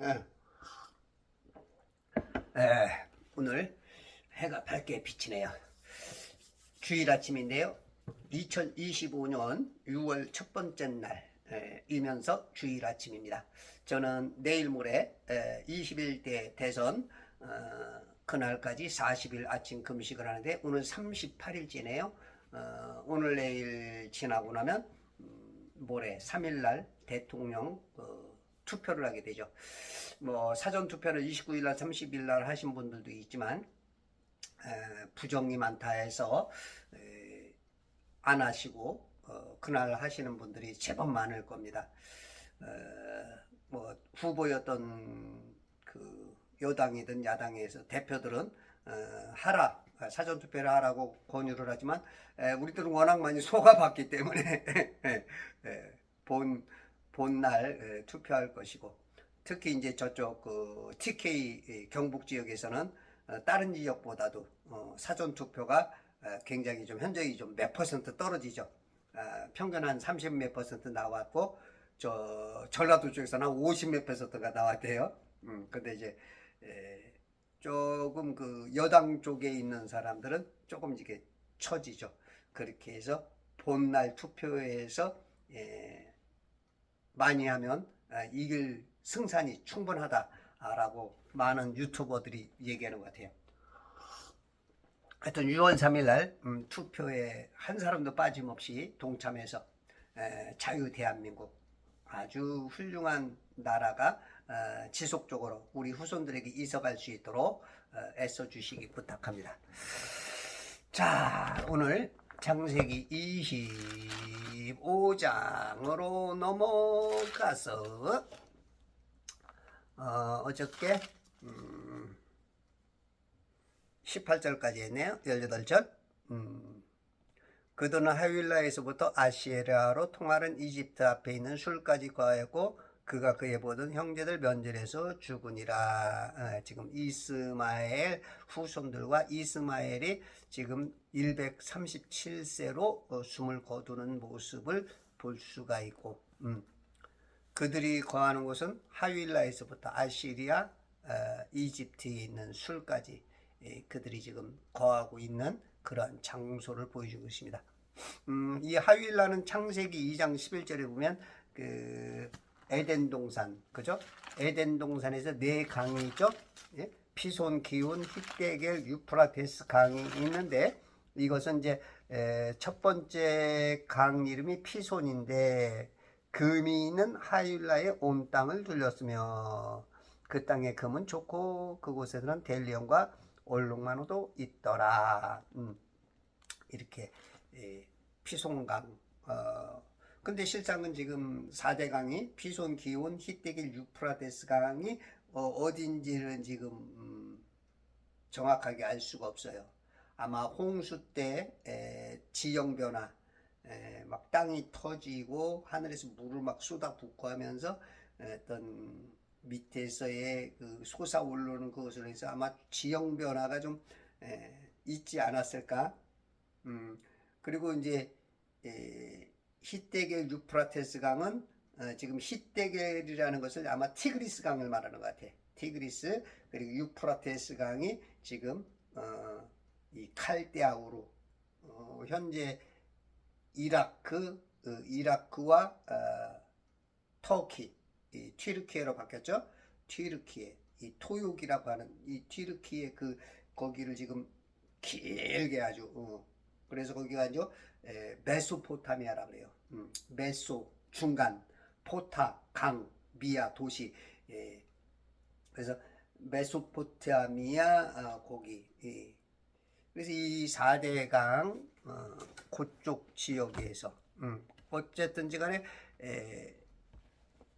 예. 예, 오늘 해가 밝게 비치네요. 주일 아침인데요. 2025년 6월 첫 번째 날이면서 주일 아침입니다. 저는 내일 모레 21대 대선 그날까지 40일 아침 금식을 하는데 오늘 38일째네요. 오늘 내일 지나고 나면 모레 3일날 대통령 투표를 하게 되죠. 뭐 사전 투표를 29일날 30일날 하신 분들도 있지만 부정이 많다 해서 안 하시고 그날 하시는 분들이 제법 많을 겁니다. 뭐 후보였던 그 여당이든 야당에서 대표들은 하라, 사전 투표를 하라고 권유를 하지만 우리들은 워낙 많이 속아봤기 때문에 본날 투표할 것이고, 특히 이제 저쪽 그 TK 경북 지역에서는 다른 지역보다도 사전 투표가 굉장히 좀 현저히 좀 몇 퍼센트 떨어지죠. 평균 한 30 몇 퍼센트 나왔고, 저 전라도 쪽에서는 한 50 몇 퍼센트가 나왔대요. 근데 이제 조금 그 여당 쪽에 있는 사람들은 조금 이게 처지죠. 그렇게 해서 본날 투표에서 많이 하면 이길 승산이 충분하다라고 많은 유튜버들이 얘기하는 것 같아요. 하여튼 6월 3일 날 투표에 한 사람도 빠짐없이 동참해서 자유 대한민국 아주 훌륭한 나라가 지속적으로 우리 후손들에게 이어갈 수 있도록 애써 주시기 부탁합니다. 자, 오늘 창세기 25장으로 넘어가서 어저께 18절까지 했네요. 18절. 그들은 하윌라에서부터 아시에라로 통하는 이집트 앞에 있는 술까지 거하였고 그가 그의 보던 형제들 면전에서 죽으니라. 지금 이스마엘 후손들과 이스마엘이 지금 137세로 숨을 거두는 모습을 볼 수가 있고, 그들이 거하는 곳은 하윌라에서부터 아시리아, 이집트에 있는 술까지 그들이 지금 거하고 있는 그러한 장소를 보여주고 있습니다. 이 하윌라는 창세기 2장 11절에 보면 그 에덴 동산, 그죠? 에덴 동산에서 네 강이 있죠? 예? 피손, 기훈, 힛데겔, 유프라테스 강이 있는데 이것은 이제 첫 번째 강 이름이 피손인데 금이 있는 하윌라에 온 땅을 둘렸으며 그 땅의 금은 좋고 그곳에는 델리온과 올롱만호도 있더라. 이렇게 피손강. 근데 실상은 지금 4대 강이 피손, 기온, 힛데길, 유프라테스 강이 어딘지는 지금 정확하게 알 수가 없어요. 아마 홍수 때 지형 변화, 막 땅이 터지고 하늘에서 물을 막 쏟아붓고 하면서 어떤 밑에서의 그 솟아오르는 것으로 해서 아마 지형 변화가 좀 있지 않았을까. 그리고 이제 힛데겔, 유프라테스 강은 지금 힛데겔이라는 것을 아마 티그리스 강을 말하는 것 같아. 티그리스. 그리고 유프라테스 강이 지금 이 칼데아우로 현재 이라크와 터키, 이 튀르키예로 바뀌었죠. 튀르키예, 이 토욕이라고 하는 이 튀르키예 그 거기를 지금 길게 아주 그래서 거기가 이제 메소포타미아라고 그래요. 메소 중간, 포타 강, 미아 도시. 그래서 메소포타미아 거기. 그래서 이 4대 강 그쪽 지역에서 어쨌든지 간에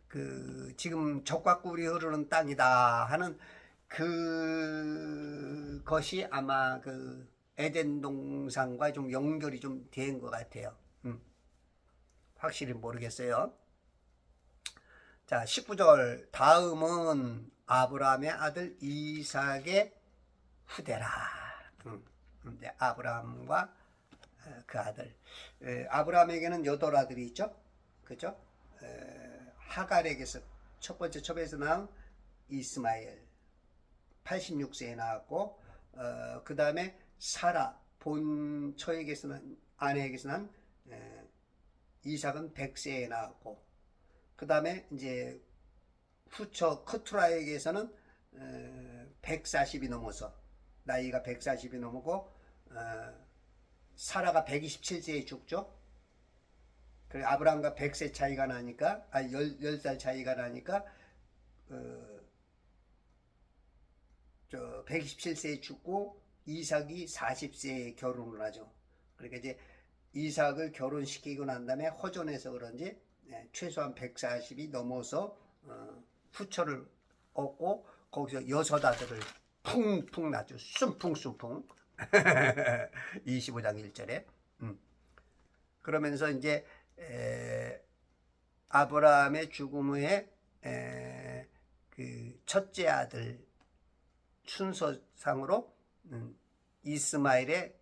그 지금 적과 꿀이 흐르는 땅이다 하는 그것이 아마 그 에덴 동산과 좀 연결이 좀 된 것 같아요. 확실히 모르겠어요. 자, 19절. 다음은 아브라함의 아들 이삭의 후대라. 아브라함과 그 아들. 아브라함에게는 8아들이 있죠. 그죠? 하갈에게서 첫 번째 첩에서 낳은 이스마엘 86세에 낳았고, 그 다음에 사라 본처에게서는, 아내에게서는 이삭은 100세에 낳았고, 그 다음에 이제 후처 크투라에게서는 140이 넘어서, 나이가 140이 넘고, 사라가 127세에 죽죠. 그리고 아브라함과 100세 차이가 나니까, 10살 차이가 나니까, 127세에 죽고, 이삭이 40세에 결혼을 하죠. 그러니까 이제 이삭을 결혼시키고 난 다음에 허전해서 그런지 최소한 140이 넘어서 후처를 얻고, 거기서 6 아들을 풍풍 낳죠. 순풍순풍. 25장 1절에. 그러면서 이제 아브라함의 죽음 후에 그 첫째 아들 순서상으로 이스마엘의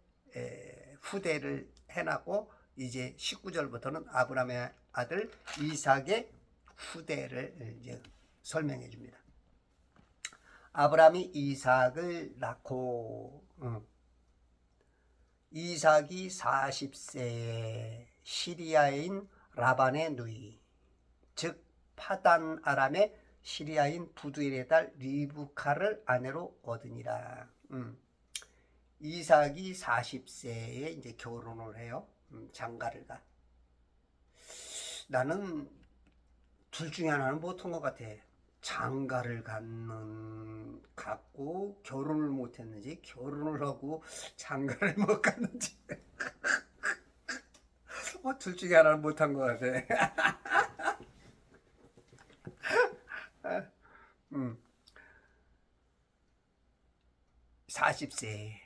후대를 해놨고, 이제 19절부터는 아브라함의 아들 이삭의 후대를 이제 설명해 줍니다. 아브라함이 이삭을 낳고, 이삭이 40세에 시리아인 라반의 누이, 즉 파단 아람의 시리아인 부두엘의 딸 리브카를 아내로 얻으니라. 이삭이 40세에 이제 결혼을 해요. 장가를 가. 나는 둘 중에 하나는 못한 것 같아. 장가를 갔고 결혼을 못했는지, 결혼을 하고 장가를 못 갔는지. 둘 중에 하나는 못한 것 같아. 40세.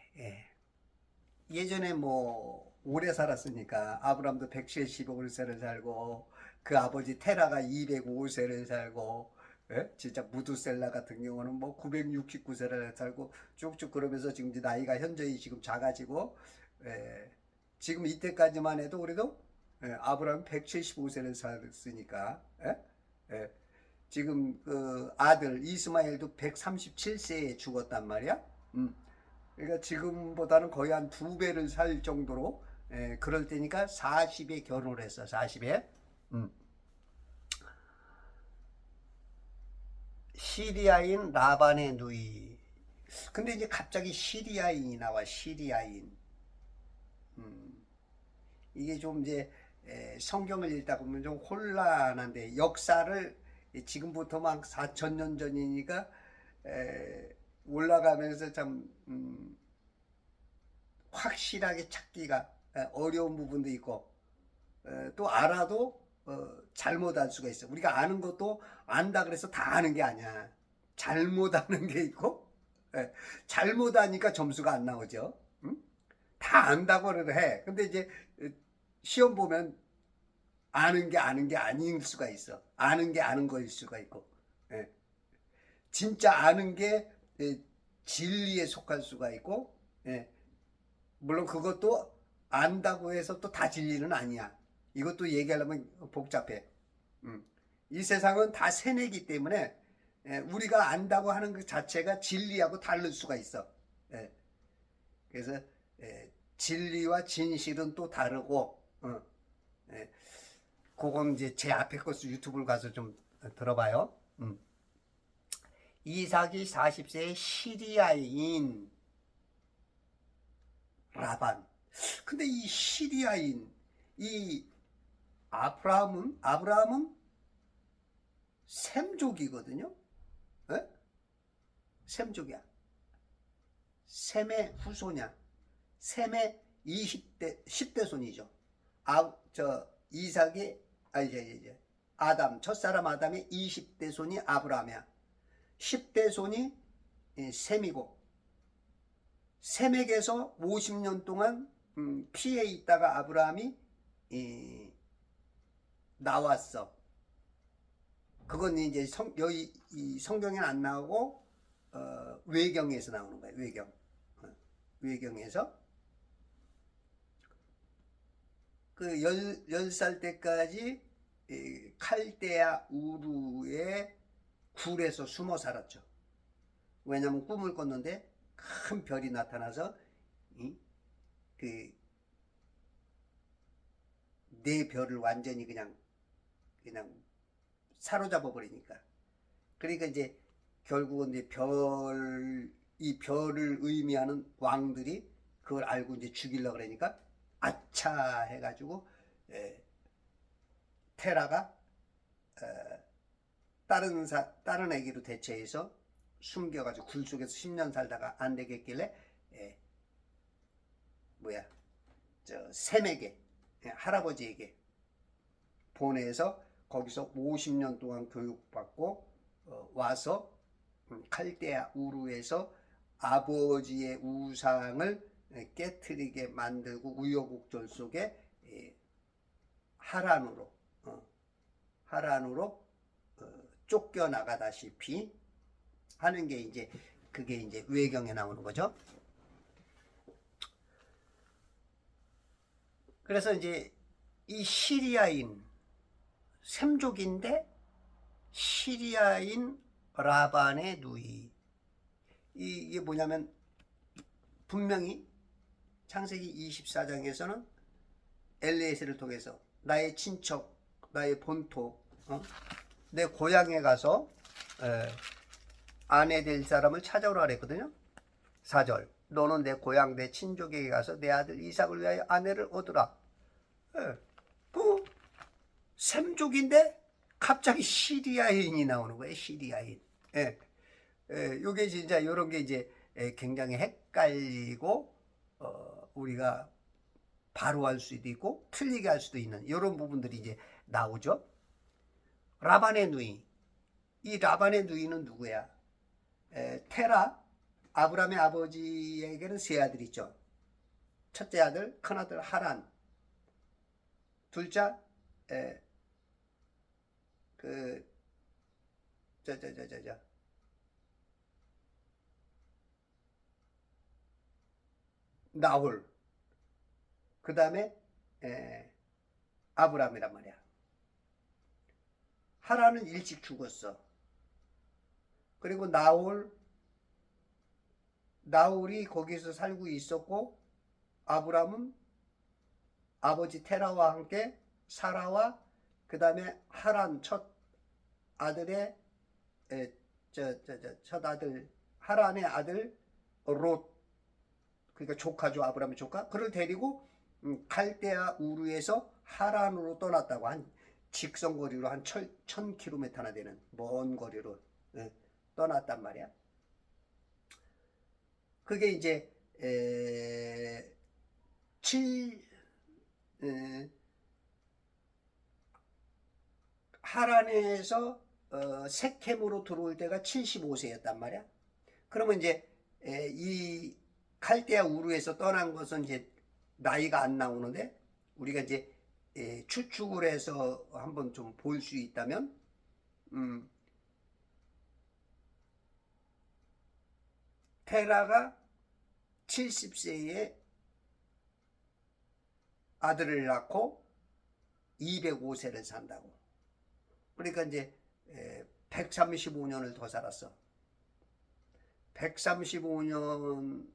예전에 뭐 오래 살았으니까 아브람도 175세를 살고, 그 아버지 테라가 205세를 살고, 진짜 무두셀라 같은 경우는 뭐 969세를 살고 쭉쭉 그러면서 지금 이제 나이가 현저히 지금 작아지고, 지금 이때까지만 해도 우리도 아브라함 175세를 살았으니까, 지금 그 아들 이스마엘도 137세에 죽었단 말이야. 그러니까 지금보다는 거의 한 2배를 살 정도로, 그럴 때니까 40에 결혼을 했어. 40에. 시리아인 라반의 누이. 근데 이제 갑자기 시리아인이 나와. 시리아인. 이게 좀 이제 성경을 읽다 보면 좀 혼란한데, 역사를 지금부터 막 4000년 전이니까 올라가면서 참 확실하게 찾기가 어려운 부분도 있고, 또 알아도 잘못할 수가 있어. 우리가 아는 것도 안다 그래서 다 아는 게 아니야. 잘못하는 게 있고, 잘못하니까 점수가 안 나오죠. 다 안다고 해. 근데 이제 시험 보면 아는 게 아닐 수가 있어. 아는 게 아는 거일 수가 있고, 진짜 아는 게 진리에 속할 수가 있고, 물론 그것도 안다고 해서 또 다 진리는 아니야. 이것도 얘기하려면 복잡해. 이 세상은 다 세뇌이기 때문에 우리가 안다고 하는 그 자체가 진리하고 다를 수가 있어. 그래서 진리와 진실은 또 다르고, 그건 이제 제 앞에 것을 유튜브를 가서 좀 들어봐요. 이삭이 40세의 시리아인 라반. 근데 이 시리아인, 이 아브라함은 셈족이거든요. 셈족이야. 셈의 후손이야. 셈의 10대 손이죠. 이삭의, 아담, 첫사람 아담의 20대 손이 아브라함이야. 10대 손이 셈이고, 셈에게서 50년 동안 피해 있다가 아브라함이 나왔어. 그건 이제 여기 이 성경에는 안 나오고 외경에서 나오는 거예요. 외경에서 그 10살 때까지 칼데아 우르의 굴에서 숨어 살았죠. 왜냐하면 꿈을 꿨는데 큰 별이 나타나서 그 내 별을 완전히 그냥 사로잡아 버리니까. 그러니까 이제 결국은 이제 이 별을 의미하는 왕들이 그걸 알고 이제 죽이려고 그러니까 아차 해가지고 테라가 다른 애기로 대체해서 숨겨가지고 굴 속에서 10년 살다가 안 되겠길래 셈에게 할아버지에게 보내서 거기서 50년 동안 교육받고 와서 칼데아 우르에서 아버지의 우상을 깨트리게 만들고 우여곡절 속에 하란으로 쫓겨나가다시피 하는 게 이제 그게 이제 외경에 나오는 거죠. 그래서 이제 이 시리아인 셈족인데 시리아인 라반의 누이, 이게 뭐냐면 분명히 창세기 24장에서는 엘리에셀을 통해서 나의 친척, 나의 본토, 내 고향에 가서 아내 될 사람을 찾아오라 그랬거든요. 4절, 너는 내 고향 내 친족에게 가서 내 아들 이삭을 위하여 아내를 얻으라. 셈족인데 갑자기 시리아인이 나오는 거예요. 시리아인. 요게 진짜 요런 게 이제 굉장히 헷갈리고 우리가 바로 할 수도 있고 틀리게 할 수도 있는 이런 부분들이 이제 나오죠. 라반의 누이. 이 라반의 누이는 누구야? 테라, 아브라함의 아버지에게는 세 아들이 있죠. 첫째 아들, 큰아들 하란. 둘째 나홀. 그 다음에 아브라함이란 말이야. 하란은 일찍 죽었어. 그리고 나홀이 거기서 살고 있었고, 아브라함은 아버지 테라와 함께 사라와 그 다음에 하란 첫 아들의 첫 아들 하란의 아들 롯, 그러니까 조카죠. 아브라함의 조카. 그를 데리고 갈대아 우르에서 하란으로 떠났다고. 한 직선거리로 한 1000km나 되는 먼 거리로 떠났단 말이야. 그게 이제 하란에서 세켐으로 들어올 때가 75세였단 말이야. 그러면 이제 이 칼데아 우르에서 떠난 것은 이제 나이가 안 나오는데, 우리가 이제 추측을 해서 한번 좀 볼 수 있다면 테라가 70세에 아들을 낳고 205세를 산다고. 그러니까 이제 135년을 더 살았어. 135년을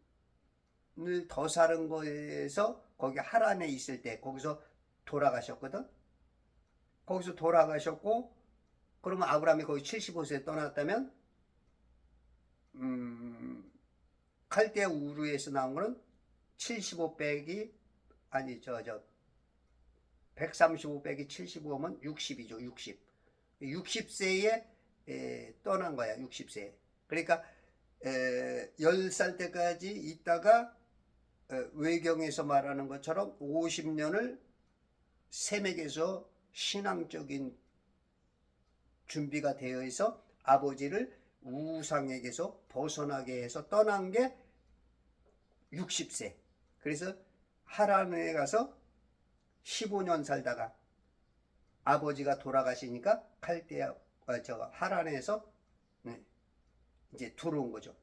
더 사는 거에서 거기 하란에 있을 때 거기서 돌아가셨거든. 거기서 돌아가셨고, 그러면 아브라함이 거기 75세에 떠났다면 칼데아 우르에서 나온 거는 75 빼기 135 빼기 75면 60이죠. 60세에 떠난 거야. 60세. 그러니까 10살 때까지 있다가 외경에서 말하는 것처럼 50년을 셈에게서 신앙적인 준비가 되어 있어 아버지를 우상에게서 벗어나게 해서 떠난 게 60세. 그래서 하란에 가서 15년 살다가 아버지가 돌아가시니까 칼데아 하란에서 이제 들어온 거죠.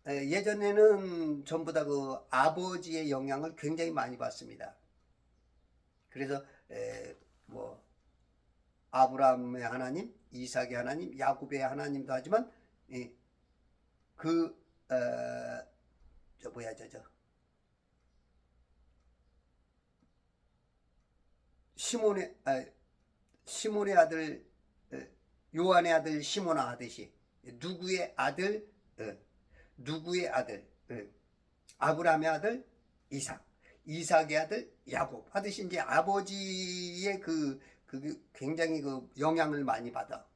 예전에는 전부 다 그 아버지의 영향을 굉장히 많이 받습니다. 그래서 뭐 아브라함의 하나님, 이삭의 하나님, 야곱의 하나님도 하지만 그 시몬의 아들 요한의 아들 시몬아 하듯이 누구의 아들 아브라함의 아들 이삭, 이삭의 아들 야곱 하듯이 이제 아버지의 그 굉장히 그 영향을 많이 받아.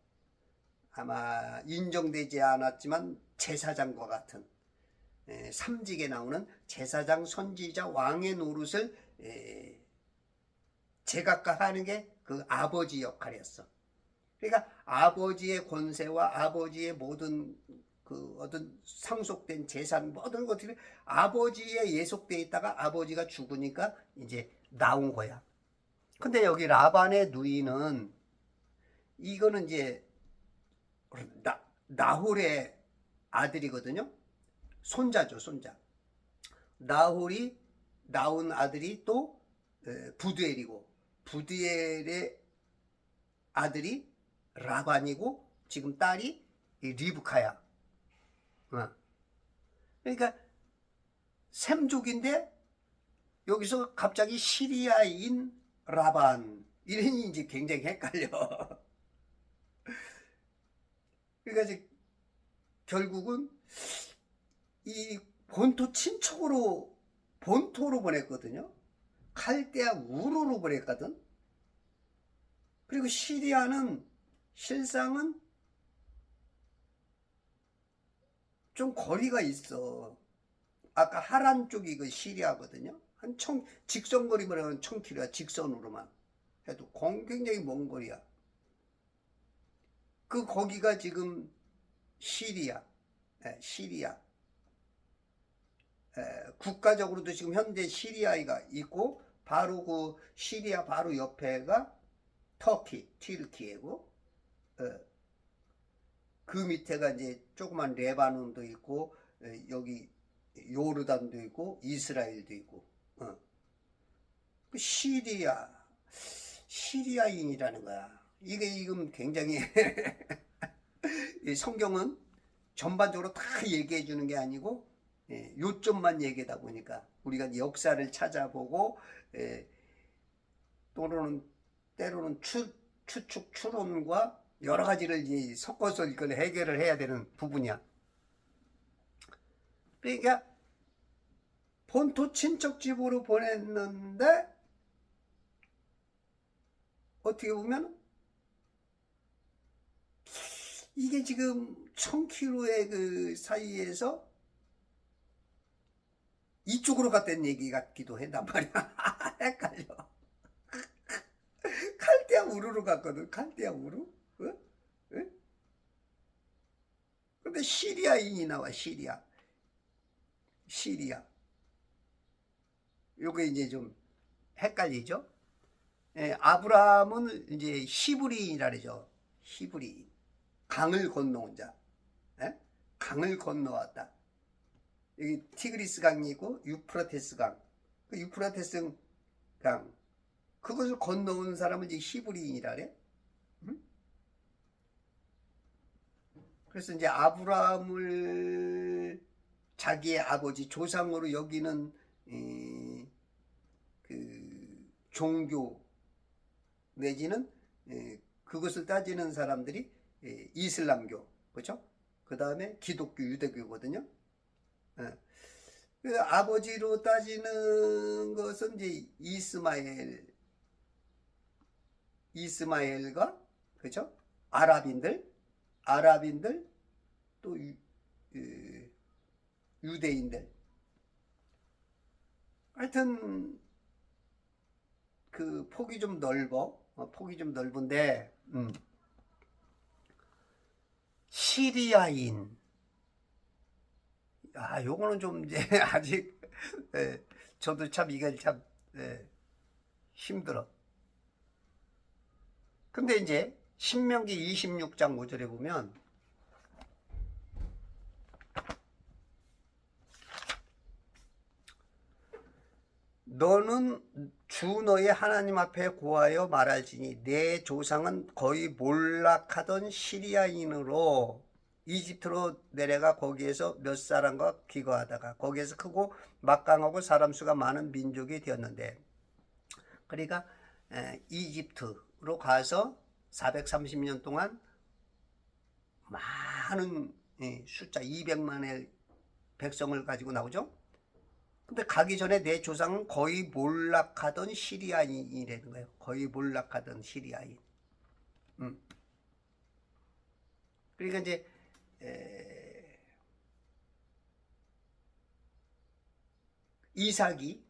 아마 인정되지 않았지만 제사장과 같은 삼직에 나오는 제사장, 선지자, 왕의 노릇을 제각각 하는 게 그 아버지 역할이었어. 그러니까 아버지의 권세와 아버지의 모든 그 어떤 상속된 재산 모든 것들이 아버지에 예속돼 있다가 아버지가 죽으니까 이제 나온 거야. 근데 여기 라반의 누이는 이거는 이제 나홀의 아들이거든요. 손자죠, 손자. 나홀이 낳은 아들이 또 부두엘이고, 부두엘의 아들이 라반이고, 지금 딸이 리브카야. 그러니까 셈족인데 여기서 갑자기 시리아인 라반 이러니 이제 굉장히 헷갈려. 그러니까 이제 결국은 이 본토 친척으로 본토로 보냈거든요. 칼데아 우르로 보냈거든. 그리고 시리아는 실상은 좀 거리가 있어. 아까 하란 쪽이 그 시리아거든요. 한 직선거리만 하면 1000km야. 직선으로만 해도 굉장히 먼 거리야. 거기가 지금 시리아. 국가적으로도 지금 현재 시리아가 있고, 바로 그 시리아 바로 옆에가 튀르키예고, 그 밑에가 이제 조그만 레바논도 있고, 여기 요르단도 있고, 이스라엘도 있고, 시리아인이라는 거야. 이게 지금 굉장히 성경은 전반적으로 다 얘기해 주는 게 아니고 요점만 얘기하다 보니까 우리가 역사를 찾아보고 때로는 추측 추론과 여러 가지를 섞어서 이걸 해결을 해야 되는 부분이야. 그러니까 본토 친척 집으로 보냈는데 어떻게 보면 이게 지금 1000km의 그 사이에서 이쪽으로 갔다는 얘기 같기도 한단 말이야. 헷갈려. 칼데아 우르로 갔거든. 칼데아 우르. 근데 시리아인이 나와. 시리아. 요게 이제 좀 헷갈리죠? 아브라함은 이제 히브리인이라 그러죠. 히브리인. 강을 건너온 자. 강을 건너왔다. 여기 티그리스 강이 있고 유프라테스 강. 그 유프라테스 강. 그것을 건너온 사람을 이제 히브리인이라 그래. 그래서 이제 아브라함을 자기의 아버지 조상으로 여기는 그 종교 내지는 그것을 따지는 사람들이 이슬람교, 그렇죠? 그 다음에 기독교, 유대교거든요. 그 아버지로 따지는 것은 이제 이스마엘과, 그렇죠? 아랍인들 또 유대인들. 하여튼 그 폭이 좀 넓은데 시리아인. 요거는 좀 이제 아직 저도 참 이게 참 힘들어. 근데 이제 신명기 26장 5절에 보면 너는 주 너의 하나님 앞에 고하여 말할지니 내 조상은 거의 몰락하던 시리아인으로 이집트로 내려가 거기에서 몇 사람과 기거하다가 거기에서 크고 막강하고 사람 수가 많은 민족이 되었는데, 그러니까 이집트로 가서 430년 동안 많은 숫자 200만의 백성을 가지고 나오죠. 근데 가기 전에 내 조상은 거의 몰락하던 시리아인이라는 거예요. 거의 몰락하던 시리아인. 그러니까 이제 이삭이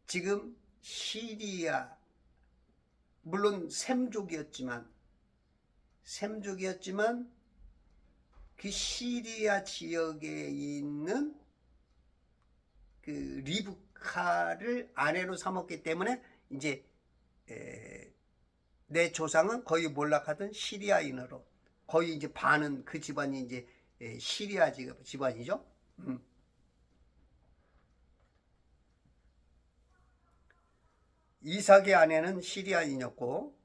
지금 시리아, 물론 셈족이었지만 그 시리아 지역에 있는 그 리브카를 아내로 삼았기 때문에 이제 내 조상은 거의 몰락하던 시리아인으로, 거의 이제 반은 그 집안이 이제 시리아 집안이죠. 이삭의 아내는 시리아인이었고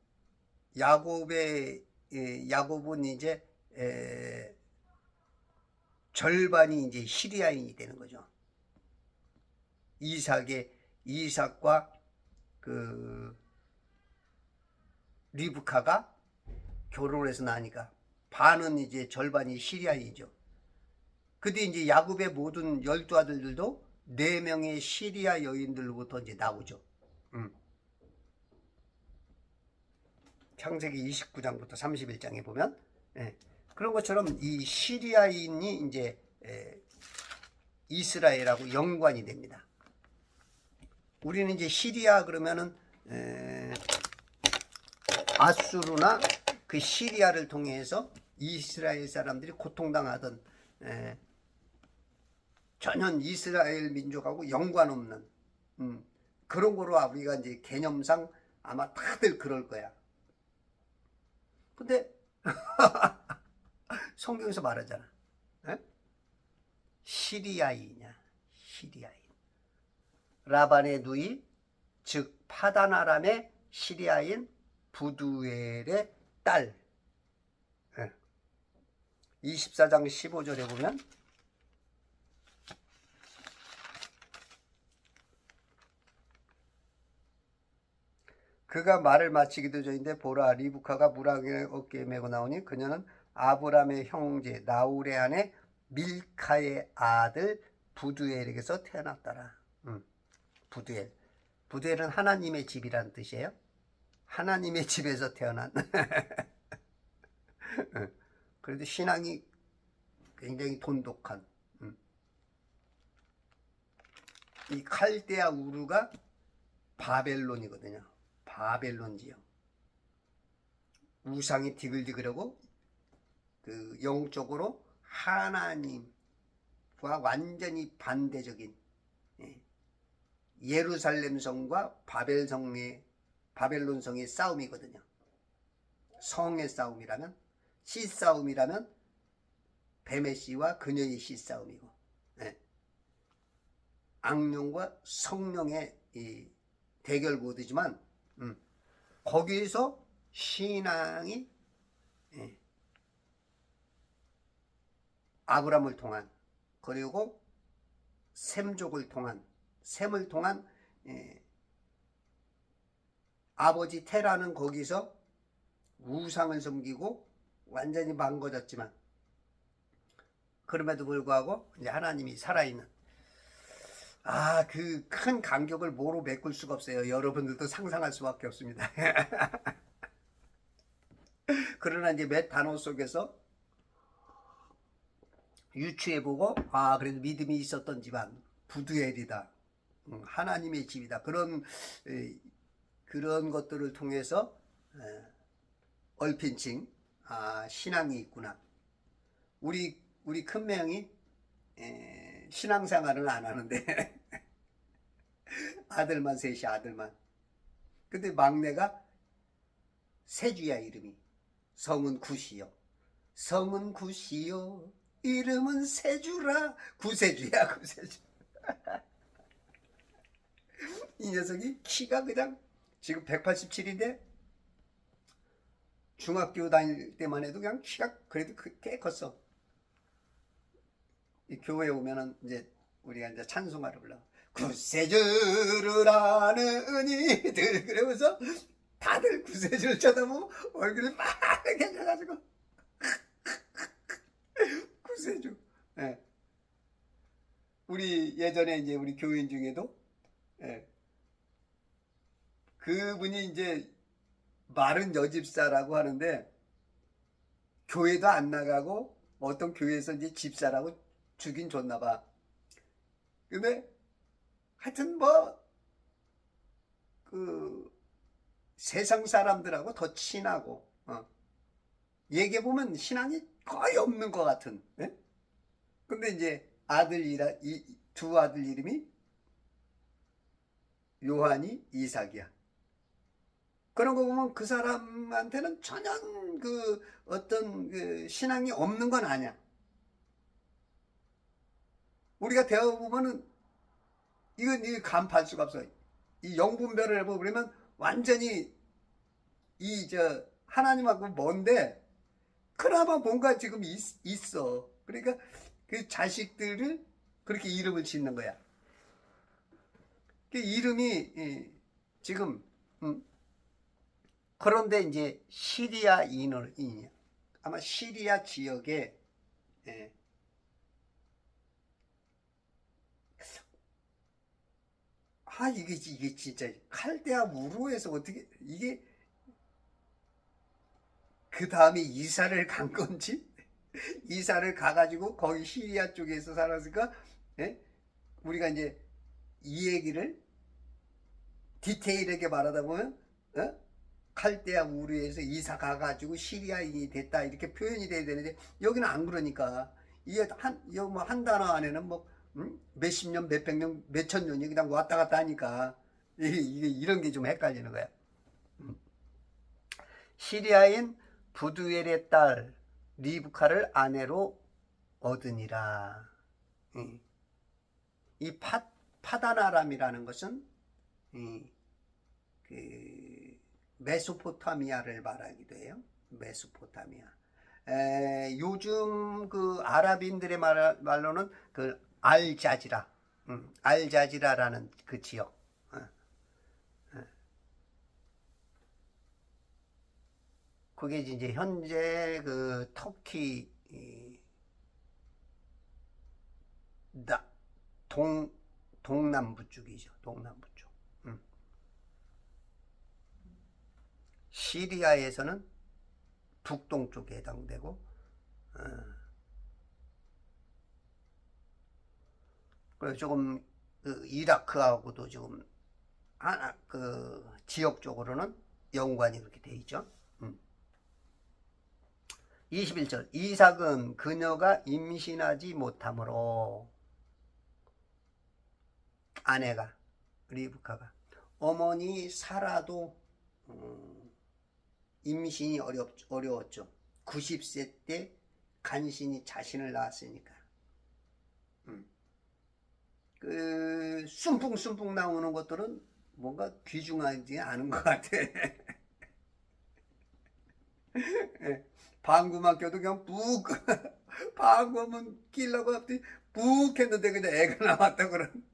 야곱은 이제 절반이 이제 시리아인이 되는 거죠. 이삭과 그 리브카가 결혼해서 나니까 반은 이제 절반이 시리아인이죠. 근데 이제 야곱의 모든 12아들들도 4명의 시리아 여인들로부터 이제 나오죠. 창세기 29장부터 31장에 보면 그런 것처럼 이 시리아인이 이제 이스라엘하고 연관이 됩니다. 우리는 이제 시리아 그러면은 아수르나 그 시리아를 통해서 이스라엘 사람들이 고통당하던 전혀 이스라엘 민족하고 연관 없는 그런 거로 우리가 이제 개념상 아마 다들 그럴 거야. 근데 성경에서 말하잖아. 시리아인이냐, 시리아인. 라반의 누이, 즉 파단 아람의 시리아인 부두엘의 딸. 24장 15절에 보면 그가 말을 마치기도 전인데 보라, 리브카가 무라기를 어깨에 메고 나오니 그녀는 아브람의 형제 나홀의 아내 밀카의 아들 부두엘에게서 태어났더라. 부두엘은 하나님의 집이라는 뜻이에요. 하나님의 집에서 태어난. 그래도 신앙이 굉장히 돈독한. 이 칼데아 우르가 바벨론이거든요. 바벨론 지역. 우상이 디글디글하고 그 영적으로 하나님과 완전히 반대적인 예루살렘 성과 바벨론 성의 싸움이거든요. 성의 싸움이라면, 씨 싸움이라면 뱀의 씨와 그녀의 씨 싸움이고, 악령과 성령의 이 대결 모드지만 거기에서 신앙이 아브람을 통한, 그리고 셈족을 통한, 셈을 통한 아버지 테라는 거기서 우상을 섬기고 완전히 망가졌지만 그럼에도 불구하고 이제 하나님이 살아있는 그 큰 간격을 뭐로 메꿀 수가 없어요. 여러분들도 상상할 수밖에 없습니다. 그러나 이제 몇 단어 속에서 유추해보고 그래도 믿음이 있었던 집안 부두엘이다, 하나님의 집이다, 그런 것들을 통해서 얼핀칭 신앙이 있구나. 우리 큰매형이 신앙생활을 안 하는데 아들만 셋이, 아들만. 근데 막내가 세주야. 이름이 성은 굿이요. 성은 굿이요. 이름은 세주라. 구세주야, 구세주. 이 녀석이 키가 그냥 지금 187인데 중학교 다닐 때만 해도 그냥 키가 그래도 꽤 컸어. 이 교회에 오면은 이제 우리가 이제 찬송가를 불러. 구세주를 아는 이들. 그러면서 다들 구세주를 쳐다보면 얼굴이 빨개 져가지고 구세주. 예. 우리 예전에 이제 우리 교인 중에도 예. 그분이 이제 마른 여집사라고 하는데 교회도 안 나가고 어떤 교회에서 이제 집사라고 주긴 줬나 봐. 근데 하여튼 뭐 그 세상 사람들하고 더 친하고 얘기해 보면 신앙이 거의 없는 것 같은. 예? 근데 이제 두 아들 이름이 요한이 이삭이야. 그런 거 보면 그 사람한테는 전혀 그 어떤 그 신앙이 없는 건 아니야. 우리가 대화해보면은 이건 간파할 수가 없어. 이 영분별을 해보면 완전히 하나님하고 먼데 그나마 뭔가 지금 있어. 그러니까 그 자식들을 그렇게 이름을 짓는 거야. 그 이름이 지금 그런데 이제 시리아인이야. 아마 시리아 지역에 이게 진짜 칼데아 우르에서 어떻게 이게 그 다음에 이사를 간 건지 이사를 가가지고 거기 시리아 쪽에서 살았으니까 우리가 이제 이 얘기를 디테일하게 말하다 보면 칼데아 우르에서 이사 가가지고 시리아인이 됐다 이렇게 표현이 돼야 되는데 여기는 안 그러니까 이게 한 단어 안에는 뭐 몇십 년, 몇백 년, 몇천 년이 그냥 왔다 갔다 하니까 이게 이런 게 좀 헷갈리는 거야. 시리아인 부두엘의 딸 리브카를 아내로 얻으니라. 이 파다나람이라는 것은 그 메소포타미아를 말하기도 해요. 메소포타미아. 요즘 그 아랍인들의 말로는 그 알자지라, 알자지라라는 그 지역. 그게 이제 현재 그 터키 동남부 쪽이죠. 동남부 쪽. 시리아에서는 북동쪽에 해당되고, 그리고 조금 그 이라크하고도 지금 그 지역적으로는 연관이 그렇게 돼 있죠. 21절 이삭은 그녀가 임신하지 못하므로 아내가 리브카가 어머니 사라도 임신이 어려웠죠. 90세 때 간신히 자신을 낳았으니까. 그 숨풍숨풍 나오는 것들은 뭔가 귀중하지 않은 것 같아. 방구만 껴도 그냥 푹 방구만 끼려고 했더니 푹 했는데 그냥 애가 나왔다 그런.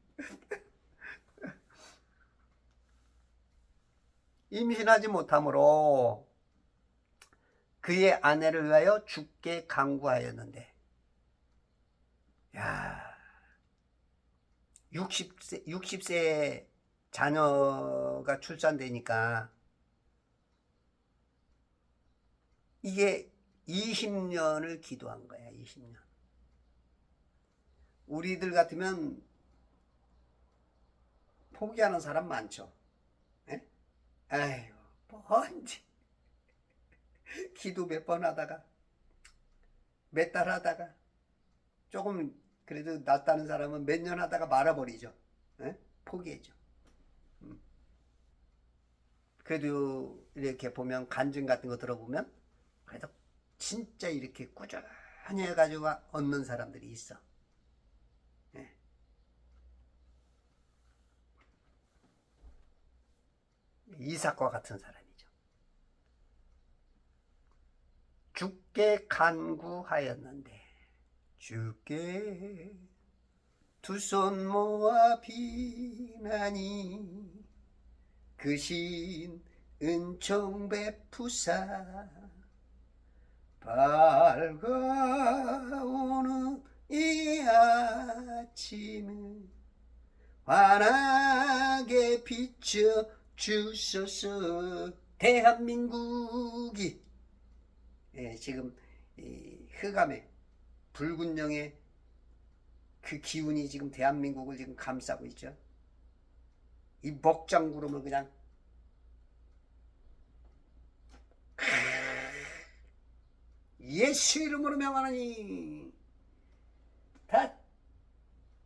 임신하지 못하므로 그의 아내를 위하여 죽게 강구하였는데, 야, 60세 자녀가 출산되니까 이게 20년을 기도한 거야. 20년. 우리들 같으면 포기하는 사람 많죠. 에? 아이고 뭔지 기도 몇 번 하다가 몇 달 하다가 조금 그래도 낫다는 사람은 몇 년 하다가 말아버리죠. 에? 포기해죠. 그래도 이렇게 보면 간증 같은 거 들어보면 그래도 진짜 이렇게 꾸준히 많이 해가지고 얻는 사람들이 있어. 예. 이삭과 같은 사람이죠. 주께 간구하였는데 주께 두 손 모아 비나니 그 신 은총 베푸사 밝아오는 이 아침을 환하게 비춰 주소서. 대한민국이 지금 이 흑암의 붉은 영의 그 기운이 지금 대한민국을 지금 감싸고 있죠. 이 먹장구름을 그냥 예수 이름으로 명하노니 다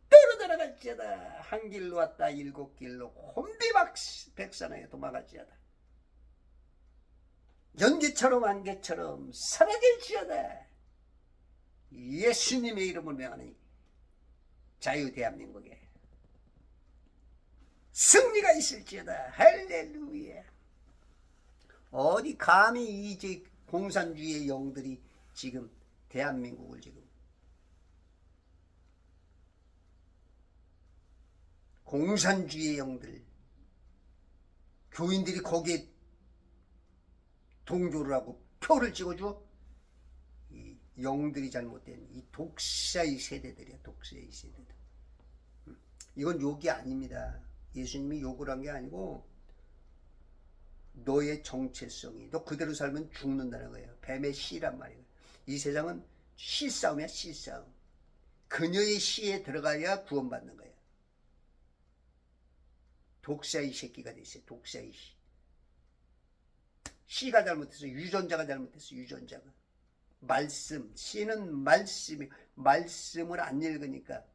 떨어져나갈지어다. 한 길로 왔다 일곱 길로 혼비백산하여 도망갈지어다. 연기처럼 안개처럼 사라질지어다. 예수님의 이름을 명하니 자유 대한민국에 승리가 있을지어다. 할렐루야. 어디 감히 이제 공산주의의 영들이 지금 대한민국을 지금 공산주의의 영들, 교인들이 거기에 동조를 하고 표를 찍어줘. 이 영들이 잘못된 이 독사의 세대들이야. 독사의 세대들. 이건 욕이 아닙니다. 예수님이 욕을 한 게 아니고 너의 정체성이 너 그대로 살면 죽는다는 거예요. 뱀의 씨란 말이에요. 이 세상은 씨싸움이야. 씨싸움. 그녀의 씨에 들어가야 구원받는 거예요. 독사의 새끼가 됐어요. 독사의 씨. 씨가 잘못했어. 유전자가 잘못했어. 유전자가. 말씀. 씨는 말씀이. 말씀을 안 읽으니까.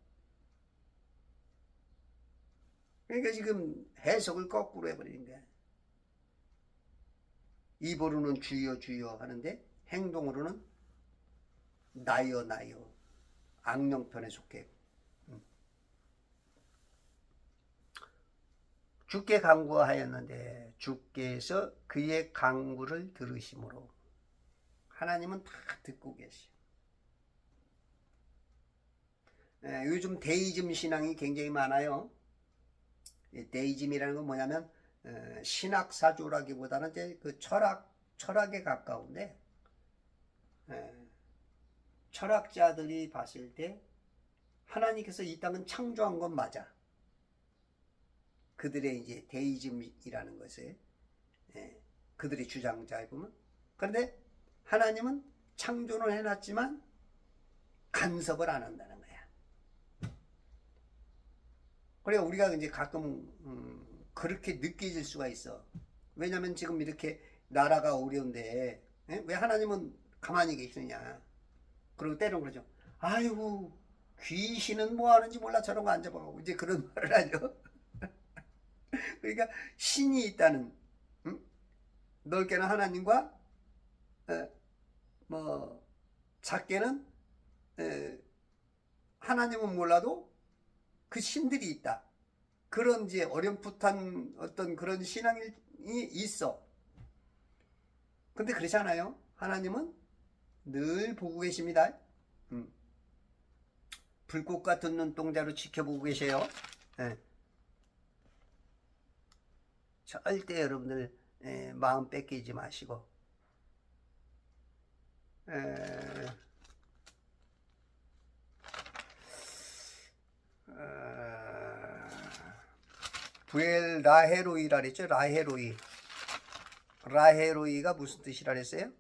그러니까 지금 해석을 거꾸로 해버리는 거야. 입으로는 주여 주여 하는데 행동으로는 나여 나여. 악령편에 속해. 주께 간구하였는데 주께서 그의 간구를 들으심으로 하나님은 다 듣고 계셔. 요즘 데이즘 신앙이 굉장히 많아요. 데이즘이라는 건 뭐냐면 신학사조라기보다는 이제 그 철학에 가까운데, 철학자들이 봤을 때 하나님께서 이 땅은 창조한 건 맞아. 그들의 이제 데이즘이라는 것에 그들의 주장자에 보면. 그런데 하나님은 창조는 해놨지만 간섭을 안 한다는 거야. 그러니까 우리가 이제 가끔 그렇게 느껴질 수가 있어. 왜냐면 지금 이렇게 나라가 어려운데 왜 하나님은 가만히 계시느냐. 그리고 때로는 그러죠. 아이고 귀신은 뭐 하는지 몰라 저런 거 안 잡아가고 이제 그런 말을 하죠. 그러니까 신이 있다는, 넓게는 하나님과 뭐 작게는 하나님은 몰라도 그 신들이 있다. 그런 이제 어렴풋한 어떤 그런 신앙이 있어. 근데 그렇지 않아요? 하나님은 늘 보고 계십니다. 불꽃 같은 눈동자로 지켜보고 계세요. 절대 여러분들 마음 뺏기지 마시고 부엘 라헤로이라 그랬죠. 라헤로이. 라헤로이가 무슨 뜻이라 그랬어요?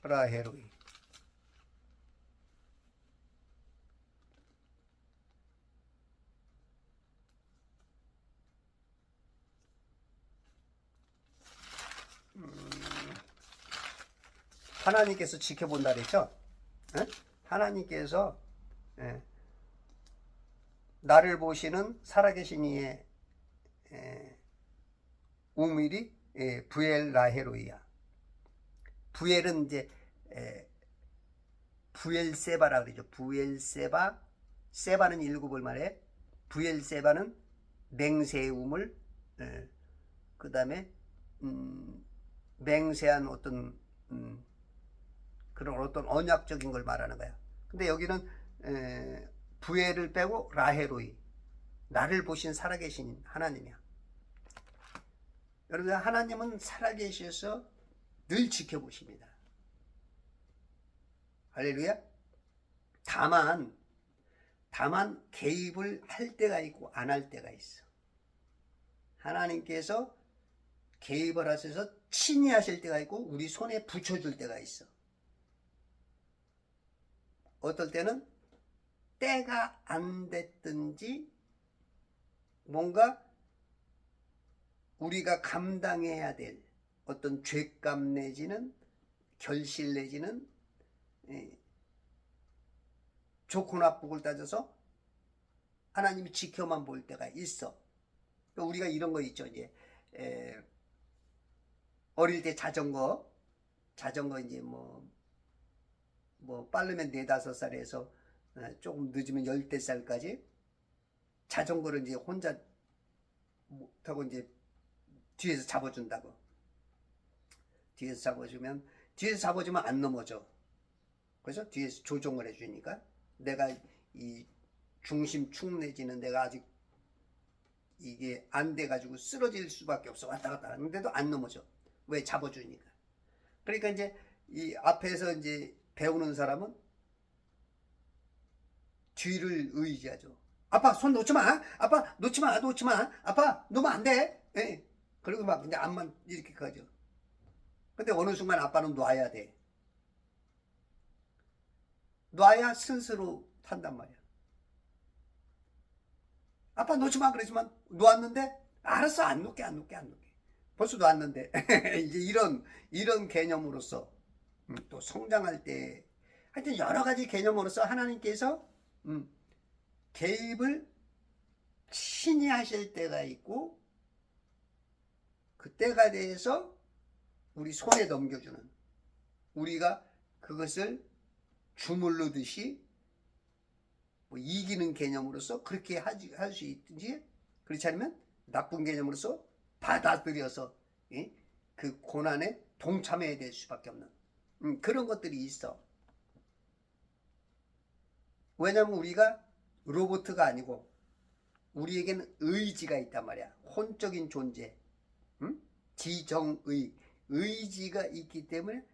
라헤로이. 하나님께서 지켜본다 그랬죠. 하나님께서 나를 보시는 살아계신 이의 우밀이 부엘 라헤로이야. 부엘은 이제 부엘세바라 그러죠. 부엘세바, 세바는 일곱을 말해. 부엘세바는 맹세의 우물, 그 다음에 맹세한 어떤 그런 어떤 언약적인 걸 말하는 거야. 근데 여기는 부엘을 빼고 라헤로이, 나를 보신 살아계신 하나님이야. 여러분, 하나님은 살아계셔서 늘 지켜보십니다. 할렐루야. 다만 개입을 할 때가 있고 안 할 때가 있어. 하나님께서 개입을 하셔서 친히 하실 때가 있고 우리 손에 붙여줄 때가 있어. 어떨 때는 때가 안 됐든지 뭔가 우리가 감당해야 될 어떤 죄감 내지는 결실 내지는 좋고 나쁘고를 따져서 하나님이 지켜만 볼 때가 있어. 우리가 이런 거 있죠. 이제 어릴 때 자전거 이제 뭐 빠르면 4-5살에서 조금 늦으면 10대살까지 자전거를 이제 혼자 타고 이제 뒤에서 잡아준다고. 뒤에서 잡아주면 안 넘어져. 그래서 뒤에서 조종을 해주니까 내가 이 중심축 내지는 내가 아직 이게 안 돼가지고 쓰러질 수밖에 없어. 왔다 갔다 하는데도 안 넘어져. 왜? 잡아주니까. 그러니까 이제 이 앞에서 이제 배우는 사람은 뒤를 의지하죠. 아빠 손 놓지 마. 아빠 놓지 마. 아빠 놓으면 안 돼. 예. 그리고 막 이제 앞만 이렇게 가죠. 근데 어느 순간 아빠는 놔야 돼. 놔야 스스로 탄단 말이야. 아빠 놓지 마 그러지만 놓았는데 알았어 안 놓게. 벌써 놓았는데 이제 이런 개념으로서 또 성장할 때 하여튼 여러 가지 개념으로서 하나님께서 개입을 친히 하실 때가 있고 그 때가 대해서 우리 손에 넘겨주는 우리가 그것을 주물르듯이 뭐 이기는 개념으로서 그렇게 할 수 있든지 그렇지 않으면 나쁜 개념으로서 받아들여서 그 고난에 동참해야 될 수밖에 없는 그런 것들이 있어. 왜냐하면 우리가 로봇가 아니고 우리에게는 의지가 있단 말이야. 혼적인 존재, 지정의, 의지가 있기 때문에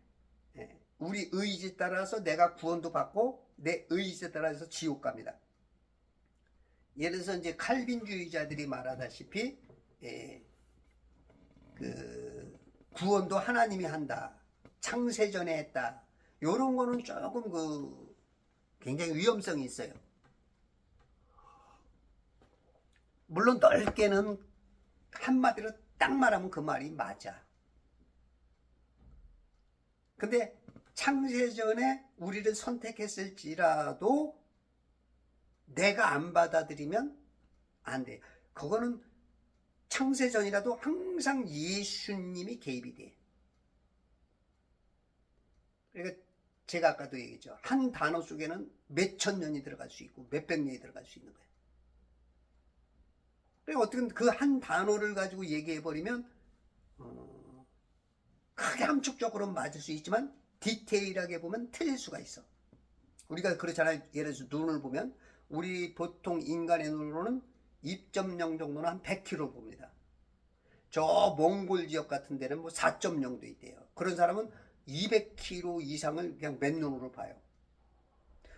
우리 의지에 따라서 내가 구원도 받고 내 의지에 따라서 지옥 갑니다. 예를 들어서 이제 칼빈주의자들이 말하다시피 그 구원도 하나님이 한다, 창세전에 했다, 요런 거는 조금 굉장히 위험성이 있어요. 물론 넓게는 한마디로 딱 말하면 그 말이 맞아. 근데 창세전에 우리를 선택했을지라도 내가 안 받아들이면 안 돼. 그거는 창세전이라도 항상 예수님이 개입이 돼. 그러니까 제가 아까도 얘기했죠. 한 단어 속에는 몇천 년이 들어갈 수 있고 몇백 년이 들어갈 수 있는 거예요. 그러니까 어떻게 그 한 단어를 가지고 얘기해버리면 크게 함축적으로 맞을 수 있지만 디테일하게 보면 틀릴 수가 있어. 우리가 그렇잖아요. 예를 들어서 눈을 보면 우리 보통 인간의 눈으로는 입점령 정도는 한 100km 봅니다. 저 몽골 지역 같은 데는 뭐 4.0도 있대요. 그런 사람은 200km 이상을 그냥 맨눈으로 봐요.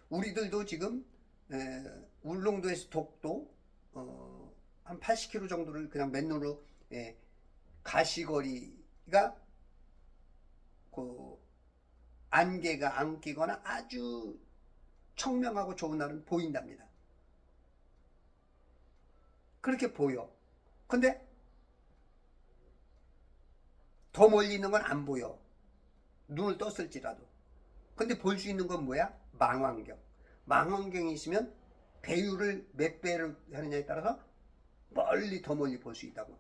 우리들도 지금 울릉도에서 독도 한 80km 정도를 그냥 맨눈으로 가시거리가 그 안개가 안 끼거나 아주 청명하고 좋은 날은 보인답니다. 그렇게 보여. 근데 더 멀리 있는 건 안 보여. 눈을 떴을지라도. 근데 볼 수 있는 건 뭐야? 망원경. 망원경이 있으면 배율을 몇 배를 하느냐에 따라서 멀리 더 멀리 볼 수 있다고.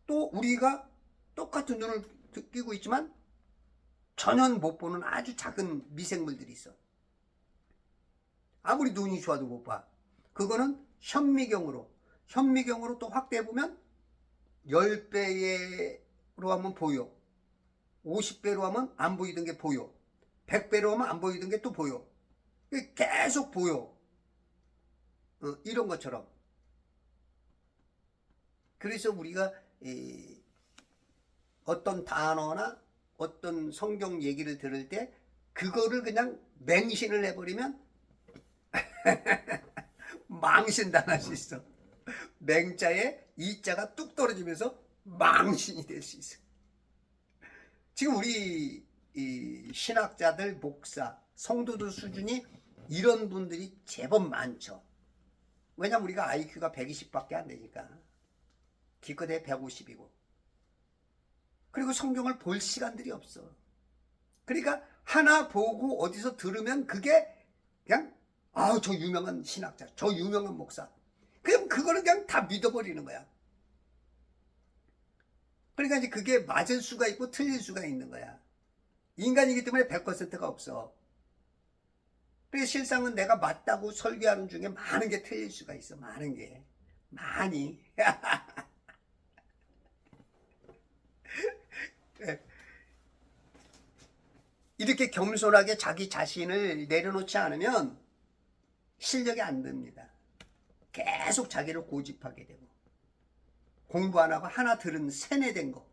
또 우리가 똑같은 눈을 끼고 있지만 전혀 못 보는 아주 작은 미생물들이 있어. 아무리 눈이 좋아도 못 봐. 그거는 현미경으로 또 확대해보면 10배로 하면 보여. 50배로 하면 안 보이던 게 보여. 100배로 하면 안 보이던 게 또 보여. 계속 보여. 이런 것처럼. 그래서 우리가 어떤 단어나 어떤 성경 얘기를 들을 때 그거를 그냥 맹신을 해버리면 망신당할 수 있어. 맹자에 이자가 뚝 떨어지면서 망신이 될 수 있어. 지금 우리 이 신학자들, 목사, 성도들 수준이 이런 분들이 제법 많죠. 왜냐면 우리가 IQ가 120밖에 안 되니까. 기껏해 150이고. 그리고 성경을 볼 시간들이 없어. 그러니까 하나 보고 어디서 들으면 그게 그냥 저 유명한 신학자, 저 유명한 목사. 그럼 그거는 그냥 다 믿어버리는 거야. 그러니까 이제 그게 맞을 수가 있고 틀릴 수가 있는 거야. 인간이기 때문에 100%가 없어. 그래서 실상은 내가 맞다고 설교하는 중에 많은 게 틀릴 수가 있어. 많은 게. 많이. 이렇게 겸손하게 자기 자신을 내려놓지 않으면 실력이 안 듭니다. 계속 자기를 고집하게 되고 공부 안 하고 하나 들은 세뇌된 거,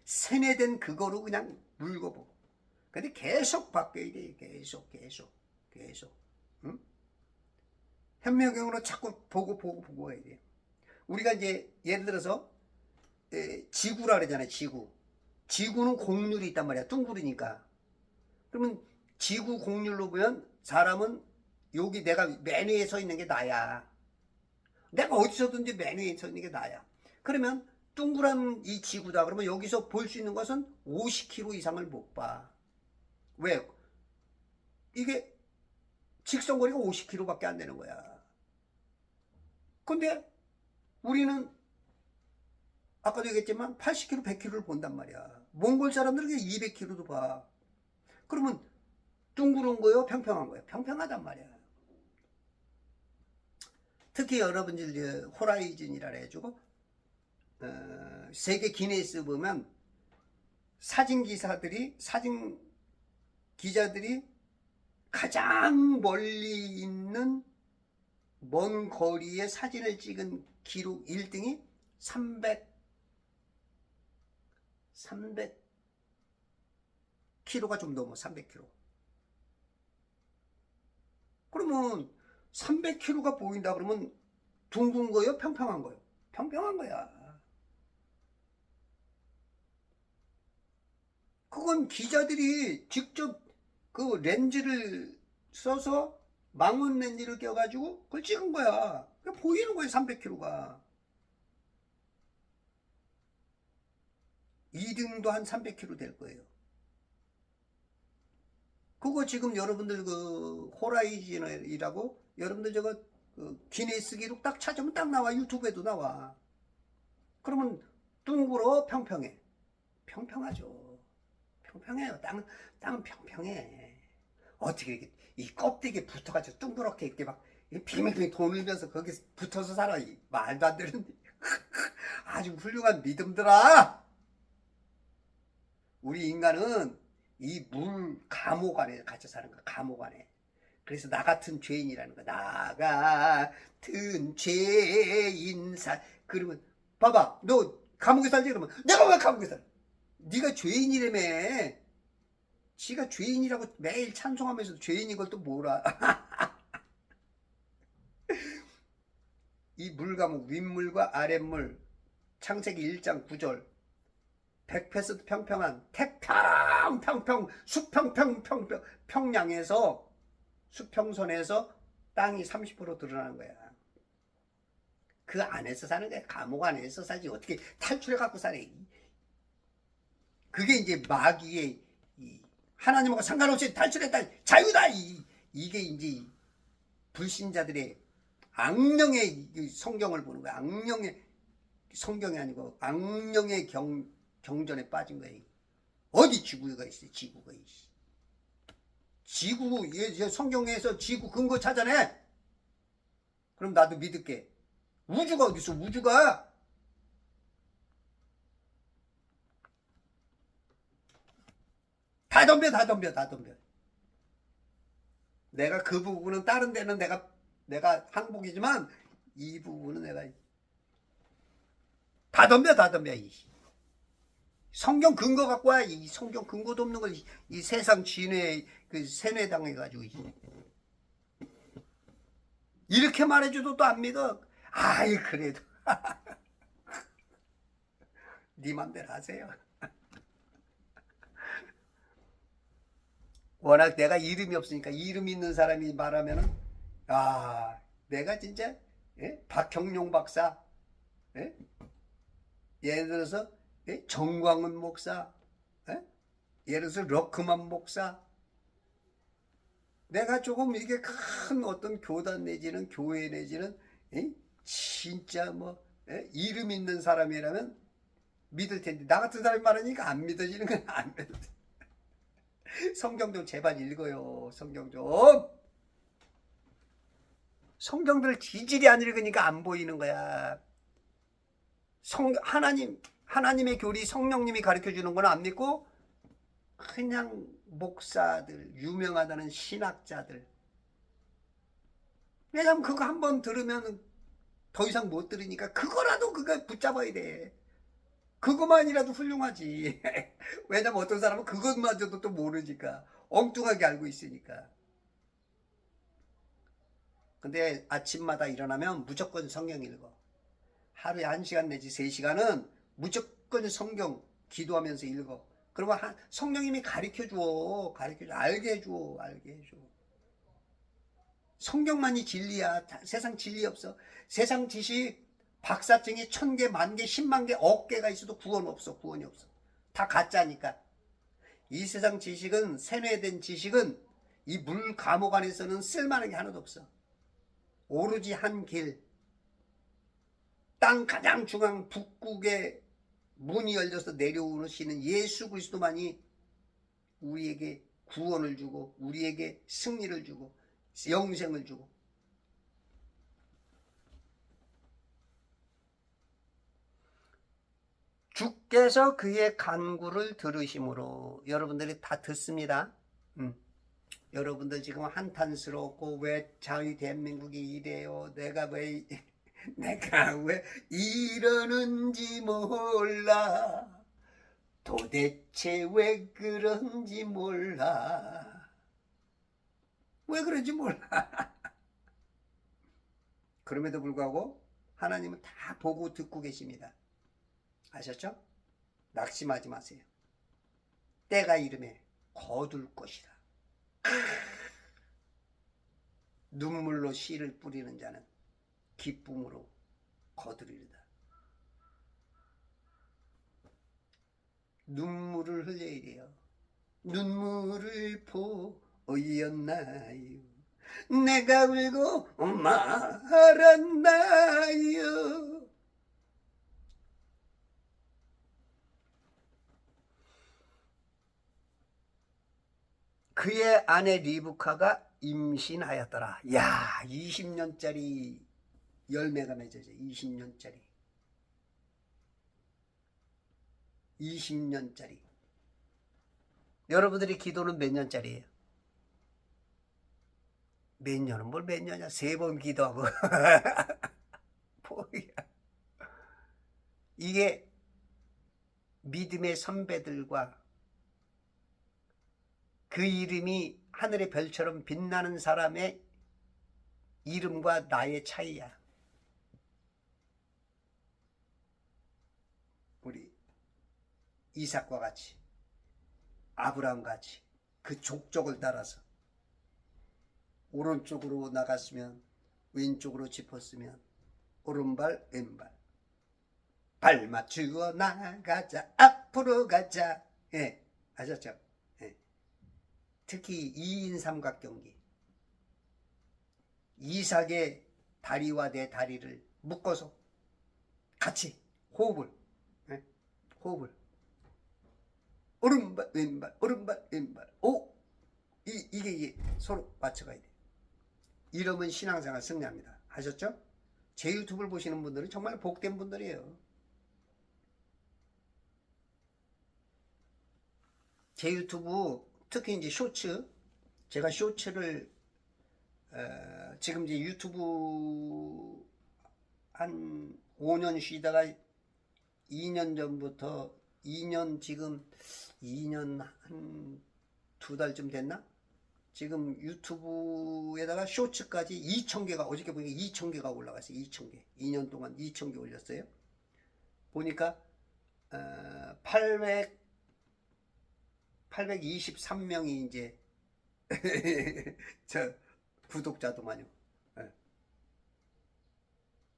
세뇌된 그거로 그냥 물고 보고. 근데 계속 바뀌어야 돼. 계속. 응? 현미경으로 자꾸 보고 해야 돼. 우리가 이제 예를 들어서 지구라 그러잖아요. 지구는 곡률이 있단 말이야. 둥그러니까. 그러면 지구 곡률로 보면 사람은 여기 내가 맨 위에 서 있는 게 나야. 내가 어디서든지 맨 위에 서 있는 게 나야. 그러면 둥그란 이 지구다. 그러면 여기서 볼 수 있는 것은 50km 이상을 못 봐. 왜? 이게 직선거리가 50km밖에 안 되는 거야. 근데 우리는 아까도 얘기했지만 80km, 100km를 본단 말이야. 몽골 사람들은 200km도 봐. 그러면 둥그런 거요? 평평한 거요? 평평하단 말이야. 특히 여러분들 호라이즌이라 해가지고 세계 기네스 보면 사진 기자들이 가장 멀리 있는 먼 거리에 사진을 찍은 기록 1등이 300km가 좀 넘어. 300km. 그러면 300km가 보인다 그러면 둥근 거예요? 평평한 거예요? 평평한 거야. 그건 기자들이 직접 그 렌즈를 써서 망원 렌즈를 껴가지고 그걸 찍은 거야. 보이는 거예요. 300km가. 2등도 한 300km 될 거예요. 그거 지금 여러분들 그 호라이즌이라고 여러분들 저거 그 기네스 기록 딱 찾으면 딱 나와. 유튜브에도 나와. 그러면 둥그러 평평해. 평평하죠. 평평해요. 땅은 평평해. 어떻게 이렇게 이 껍데기에 붙어가지고 둥그렇게 이렇게 막 빙빙 돌면서 거기 붙어서 살아. 말도 안 되는 아주 훌륭한 믿음들아. 우리 인간은 이 물 감옥 안에 갇혀 사는 거야. 감옥 안에. 그래서 나 같은 죄인이라는 거야. 나 같은 죄인 그러면 봐봐. 너 감옥에 살지? 그러면 내가 왜 감옥에 살아? 네가 죄인이라며. 지가 죄인이라고 매일 찬송하면서 죄인인 걸 또 뭐라. 이 물감옥 윗물과 아랫물 창세기 1장 9절 100% 평평한 태평 수평평 평양에서 수평선에서 땅이 30% 드러나는 거야. 그 안에서 사는 거야. 감옥 안에서 살지. 어떻게 탈출해 갖고 사네. 그게 이제 마귀의 하나님하고 상관없이 탈출했다. 자유다. 이게 이제 불신자들의 악령의 성경을 보는 거야. 악령의 성경이 아니고 악령의 경전에 빠진 거예요. 어디 지구가 있어? 지구가 있어. 지구, 성경에서 지구 근거 찾아내. 그럼 나도 믿을게. 우주가 어디 있어? 우주가. 다 덤벼, 다 덤벼, 다 덤벼. 내가 그 부분은 다른 데는 내가 항복이지만 이 부분은 내가 다 덤벼, 다 덤벼. 성경 근거 갖고 와. 이 성경 근거도 없는 걸 이 세상 진외 그 세뇌당해가지고 이렇게 말해줘도 또 안 믿어. 아이 그래도 네 맘대로 하세요. 워낙 내가 이름이 없으니까 이름 있는 사람이 말하면은 내가 진짜 박형룡 박사, 예를 들어서 정광훈 목사, 예를 들어서 러크만 목사, 내가 조금 이게 큰 어떤 교단 내지는 교회 내지는 진짜 뭐 이름 있는 사람이라면 믿을 텐데 나 같은 사람이 말하니까 안 믿어지는 건 안 믿어. 성경 좀 제발 읽어요. 성경 좀. 성경들 지질이 안 읽으니까 안 보이는 거야. 하나님의 교리 성령님이 가르쳐 주는 건 안 믿고 그냥 목사들, 유명하다는 신학자들. 왜냐면 그거 한번 들으면 더 이상 못 들으니까 그거라도 그거 붙잡아야 돼. 그것만이라도 훌륭하지. 왜냐면 어떤 사람은 그것마저도 또 모르니까. 엉뚱하게 알고 있으니까. 근데 아침마다 일어나면 무조건 성경 읽어. 하루에 1시간 내지 3시간은 무조건 성경 기도하면서 읽어. 그러면 성령님이 가르쳐줘. 알게 해줘. 성경만이 진리야. 세상 진리 없어. 세상 지식 박사증이 1000개, 10,000개, 100,000개, 억개가 있어도 구원이 없어. 다 가짜니까. 이 세상 지식은, 세뇌된 지식은 이 물 감옥 안에서는 쓸만한 게 하나도 없어. 오로지 한 길. 땅 가장 중앙 북극에 문이 열려서 내려오시는 예수 그리스도만이 우리에게 구원을 주고 우리에게 승리를 주고 영생을 주고. 주께서 그의 간구를 들으심으로. 여러분들이 다 듣습니다. 여러분들 지금 한탄스럽고 왜 자유 대한민국이 이래요? 내가 왜 이러는지 몰라. 도대체 왜 그런지 몰라. 왜 그런지 몰라. 그럼에도 불구하고 하나님은 다 보고 듣고 계십니다. 아셨죠? 낙심하지 마세요. 때가 이르매 거둘 것이라. 눈물로 씨를 뿌리는 자는 기쁨으로 거두리리다. 눈물을 흘려야 돼요. 눈물을 보였나요? 내가 울고 말았나요? 그의 아내 리브카가 임신하였더라. 야, 20년짜리 열매가 맺어져. 20년짜리. 여러분들의 기도는 몇 년짜리예요? 몇 년은 뭘 몇 년이야? 3번 기도하고. 뭐야. 이게 믿음의 선배들과 그 이름이 하늘의 별처럼 빛나는 사람의 이름과 나의 차이야. 우리 이삭과 같이, 아브라함 같이 그 족적을 따라서 오른쪽으로 나갔으면 왼쪽으로 짚었으면 오른발 왼발 발 맞추어 나가자. 앞으로 가자. 아셨죠? 특히 2인 삼각경기. 이삭의 다리와 내 다리를 묶어서 같이 호흡을 오른발 왼발 오른발 왼발. 오, 이게 서로 맞춰가야 돼. 이러면 신앙생활 승리합니다. 하셨죠? 제 유튜브를 보시는 분들은 정말 복된 분들이에요. 제 유튜브 특히 이제 쇼츠, 제가 쇼츠를 지금 이제 유튜브 한 5년 쉬다가 2년 전부터 2년 지금 2년 한 2달쯤 됐나? 지금 유튜브에다가 쇼츠까지 2,000개가 어저께 보니까 2,000개가 올라갔어요. 2,000개. 2년 동안 2,000개 올렸어요. 보니까 823명이 이제 저 구독자도만요.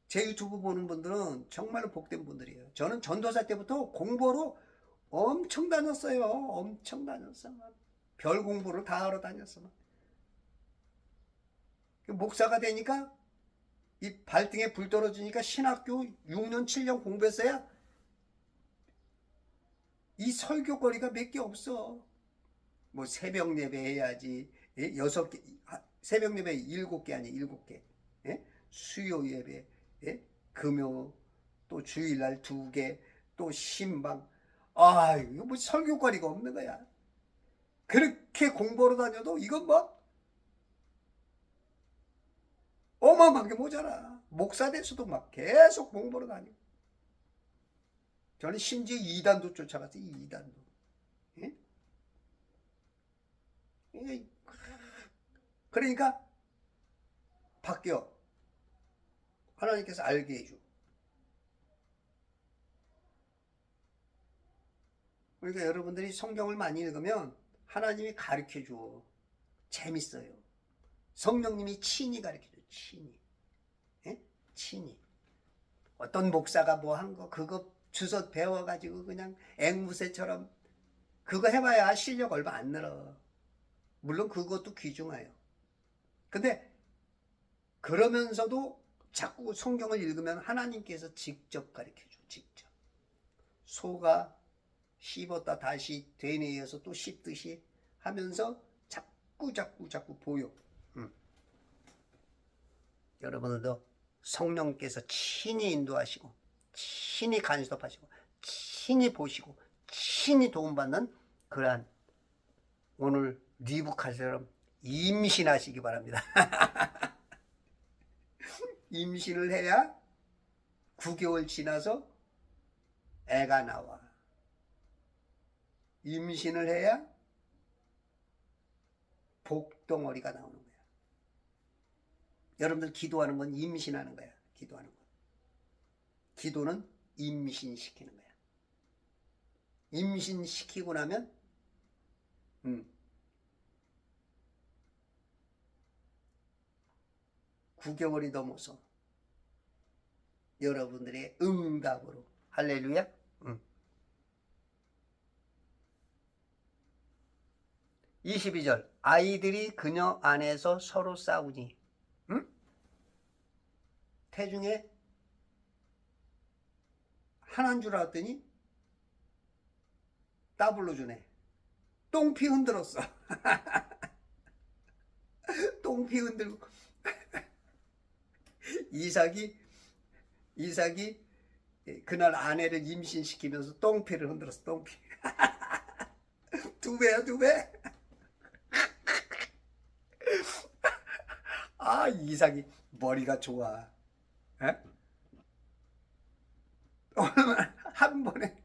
제 유튜브 보는 분들은 정말로 복된 분들이에요. 저는 전도사 때부터 공부로 엄청 다녔어요. 엄청 다녔어. 별 공부를 다 하러 다녔어. 목사가 되니까 이 발등에 불 떨어지니까 신학교 6년 7년 공부했어야 이 설교거리가 몇 개 없어. 뭐 새벽 예배 해야지. 6개, 새벽 예배 7개 아니 7개. 수요 예배, 금요, 또 주일날 2개, 또 신방. 아, 이거 뭐 설교거리가 없는 거야. 그렇게 공부하러 다녀도 이건 뭐 어마어마하게 모자라. 목사 돼서도 막 계속 공부하러 다녀. 저는 심지어 2단도 쫓아갔어요. 2단도. 예? 그러니까 바뀌어. 하나님께서 알게 해줘. 그러니까 여러분들이 성경을 많이 읽으면 하나님이 가르쳐 줘. 재밌어요. 성령님이 친히 가르쳐 줘. 친히. 예? 친히. 어떤 목사가 뭐 한 거 그거 주워 배워가지고 그냥 앵무새처럼 그거 해봐야 실력 얼마 안 늘어. 물론 그것도 귀중해요. 근데 그러면서도 자꾸 성경을 읽으면 하나님께서 직접 가르쳐줘. 직접. 소가 씹었다 다시 되뇌어서 또 씹듯이 하면서 자꾸 보여. 여러분들도 성령께서 친히 인도하시고 친히 간섭하시고 친히 보시고 친히 도움받는 그러한 오늘 리브카처럼 임신하시기 바랍니다. 임신을 해야 9개월 지나서 애가 나와. 임신을 해야 복덩어리가 나오는 거야. 여러분들 기도하는 건 임신하는 거야. 기도하는 건. 기도는 임신시키는 거야. 임신시키고 나면 9개월이 넘어서 여러분들의 응답으로 할렐루야. 22절 아이들이 그녀 안에서 서로 싸우니 태중에 하나인 줄 알았더니 더블로 주네. 똥피 흔들었어. 똥피 흔들고 이삭이 그날 아내를 임신시키면서 똥피를 흔들었어. 똥피. 2배야 2배. 아, 이삭이 머리가 좋아. 에? 한 번에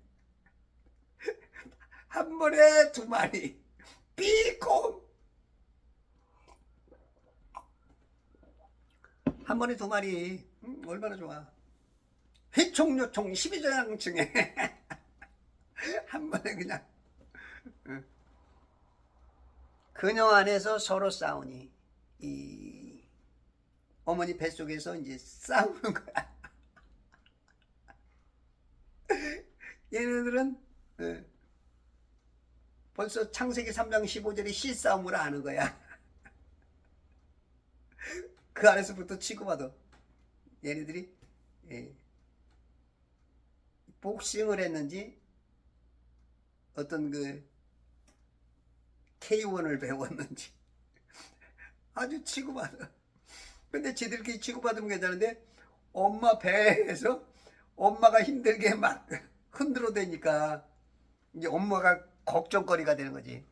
2마리 삐콤. 한 번에 2마리. 얼마나 좋아. 휘총요총 12조양층에 한 번에 그냥. 그녀 안에서 서로 싸우니 이 어머니 뱃속에서 이제 싸우는 거야. 얘네들은 벌써 창세기 3장 15절에 씨싸움을 아는 거야. 그 안에서부터 치고받아. 얘네들이 복싱을 했는지 어떤 그 K1을 배웠는지 아주 치고받아. 근데 지들끼리 치고받으면 괜찮은데 엄마 배에서 엄마가 힘들게 막 흔들어 대니까 이제 엄마가 걱정거리가 되는 거지.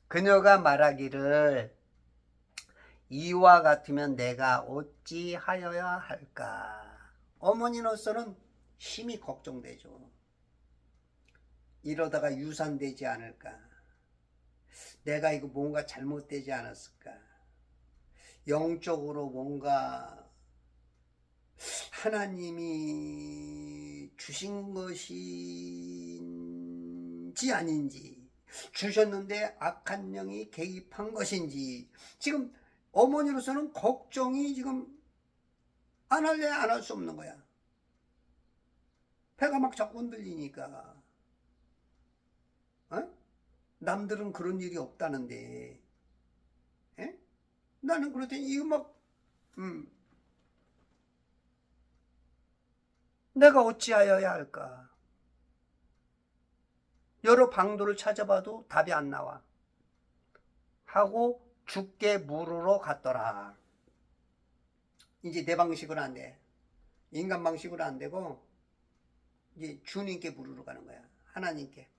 그녀가 말하기를 이와 같으면 내가 어찌 하여야 할까. 어머니로서는 심히 걱정되죠. 이러다가 유산되지 않을까. 내가 이거 뭔가 잘못되지 않았을까. 영적으로 뭔가 하나님이 주신 것인지 아닌지, 주셨는데 악한 영이 개입한 것인지, 지금 어머니로서는 걱정이 지금 안 할래 안 할 수 없는 거야. 배가 막 자꾸 흔들리니까. 어? 남들은 그런 일이 없다는데, 에? 나는 그렇더니 이거 막 내가 어찌하여야 할까? 여러 방도를 찾아봐도 답이 안 나와. 하고 주께 물으러 갔더라. 이제 내 방식으로 안 돼. 인간 방식으로 안 되고 이제 주님께 물으러 가는 거야. 하나님께.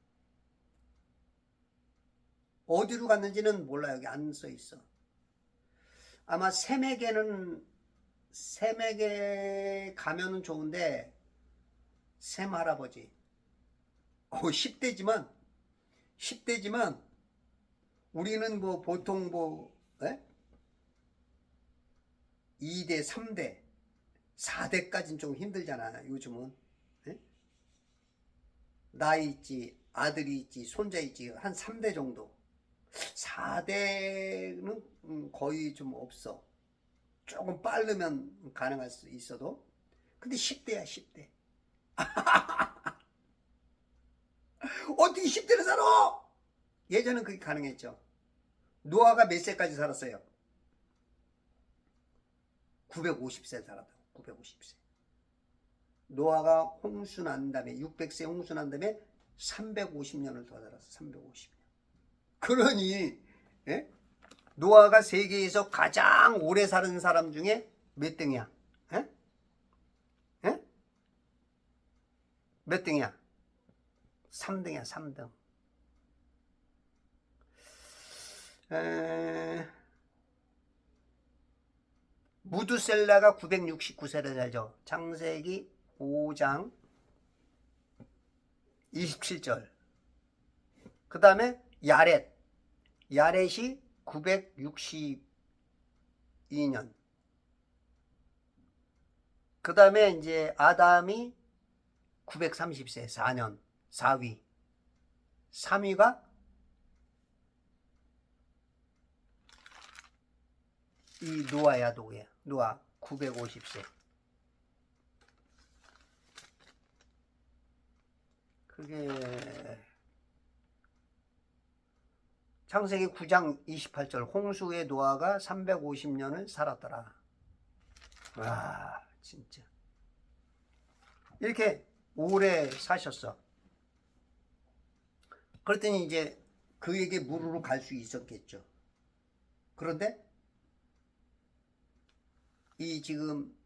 어디로 갔는지는 몰라. 여기 안 써 있어. 아마 샘에게 가면은 좋은데 샘 할아버지 10대지만 우리는 뭐 보통 뭐 2대 3대 4대까지는 좀 힘들잖아. 요즘은 에? 나이 있지, 아들이 있지, 손자 있지, 한 3대 정도. 4대는 거의 좀 없어. 조금 빠르면 가능할 수 있어도. 근데 10대야 10대. 어떻게 10대를 살아? 예전엔 그게 가능했죠. 노아가 몇 세까지 살았어요? 950세 살았다고. 950세. 노아가 홍수 난 다음에 600세 홍수 난 다음에 350년을 더 살았어. 350년. 그러니 노아가 세계에서 가장 오래 사는 사람 중에 몇 등이야? 에? 에? 몇 등이야? 3등이야. 3등. 무두셀라가 969세를 살죠. 창세기 5장 27절. 그 다음에 야렛이 962년. 그 다음에 이제 아담이 930세 4년 4위. 3위가 이 노아야. 노아 950세. 그게 창세기 9장 28절. 홍수의 노아가 350년을 살았더라. 와, 진짜 이렇게 오래 사셨어. 그랬더니 이제 그에게 물으러 갈 수 있었겠죠. 그런데 이 지금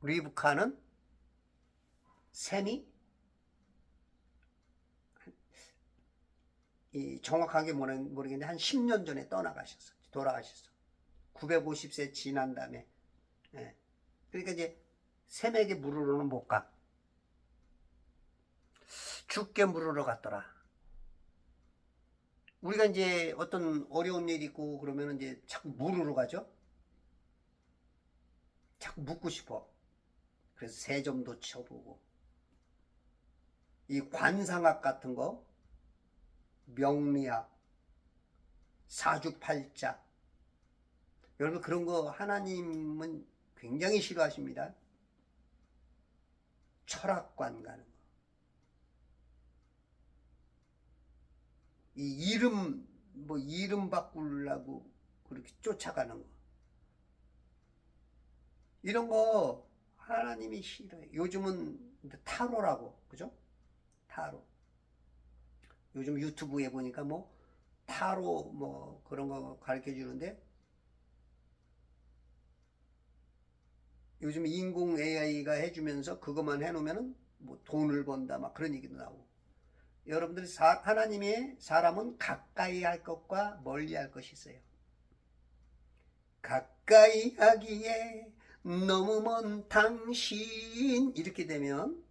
리브카는 셈이 정확하게 모르겠는데 한 10년 전에 돌아가셨어. 950세 지난 다음에. 그러니까 이제 셈에게 물으러는 못 가. 주께 물으러 갔더라. 우리가 이제 어떤 어려운 일 있고 그러면 이제 자꾸 물으러 가죠. 자꾸 묻고 싶어. 그래서 세점도 쳐보고, 이 관상학 같은 거, 명리학, 사주팔자, 여러분 그런 거 하나님은 굉장히 싫어하십니다. 철학관 가는 거, 이 이름 바꾸려고 그렇게 쫓아가는 거, 이런 거 하나님이 싫어해. 요즘은 타로라고, 그죠? 타로. 요즘 유튜브에 보니까 뭐 타로 뭐 그런 거 가르쳐 주는데, 요즘 인공 AI가 해주면서 그것만 해놓으면은 뭐 돈을 번다 막 그런 얘기도 나오고. 여러분들 하나님의 사람은 가까이 할 것과 멀리 할 것이 있어요. 가까이 하기에 너무 먼 당신, 이렇게 되면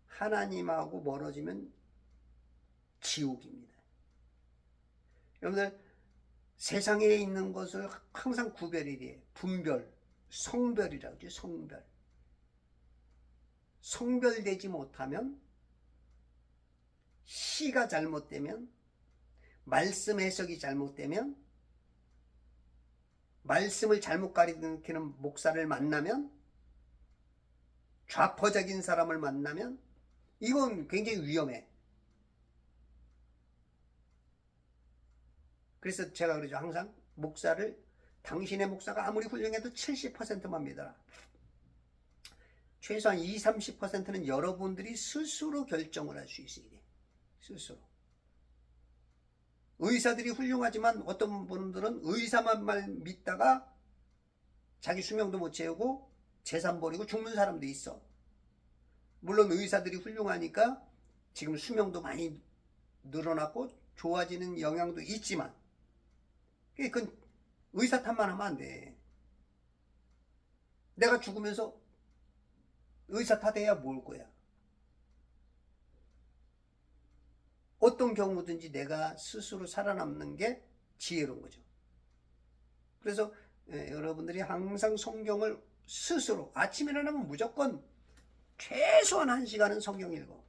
하나님하고 멀어지면 지옥입니다. 여러분들 세상에 있는 것을 항상 구별이 돼. 분별, 성별이라고 하죠. 성별. 성별되지 못하면, 시가 잘못되면, 말씀 해석이 잘못되면, 말씀을 잘못 가리키는 목사를 만나면, 좌포적인 사람을 만나면 이건 굉장히 위험해. 그래서 제가 그러죠. 항상 목사를, 당신의 목사가 아무리 훌륭해도 70%만 믿어라. 최소한 20, 30%는 여러분들이 스스로 결정을 할 수 있어야 돼. 스스로. 의사들이 훌륭하지만 어떤 분들은 의사만 믿다가 자기 수명도 못 채우고 재산 버리고 죽는 사람도 있어. 물론 의사들이 훌륭하니까 지금 수명도 많이 늘어났고 좋아지는 영향도 있지만, 그건 의사 탓만 하면 안 돼. 내가 죽으면서 의사 탓해야 뭘 거야. 어떤 경우든지 내가 스스로 살아남는 게 지혜로운 거죠. 그래서 여러분들이 항상 성경을 스스로 아침에 일어나면 무조건 최소한 1시간은 성경 읽어.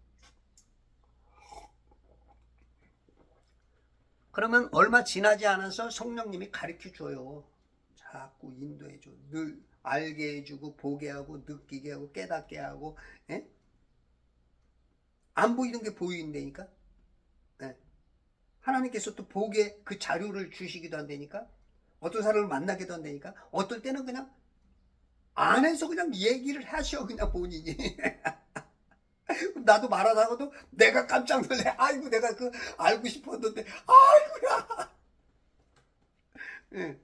그러면 얼마 지나지 않아서 성령님이 가르쳐 줘요. 자꾸 인도해 줘. 늘 알게 해주고 보게 하고 느끼게 하고 깨닫게 하고. 에? 안 보이는 게 보인다니까. 에? 하나님께서 또 보게 그 자료를 주시기도 한다니까. 어떤 사람을 만나기도 한다니까. 어떨 때는 그냥 안에서 그냥 얘기를 하셔, 그냥 본인이. 나도 말하다가도 내가 깜짝 놀래. 아이고, 내가 그 알고 싶었는데, 아이고야. 예.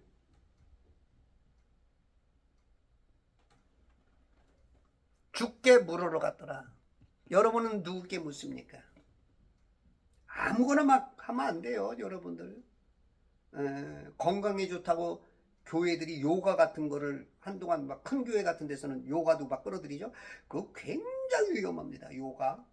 죽게 물으러 갔더라. 여러분은 누구께 묻습니까? 아무거나 막 하면 안 돼요, 여러분들. 건강에 좋다고 교회들이 요가 같은 거를 한동안 막 큰 교회 같은 데서는 요가도 막 끌어들이죠. 그거 굉장히 위험합니다, 요가.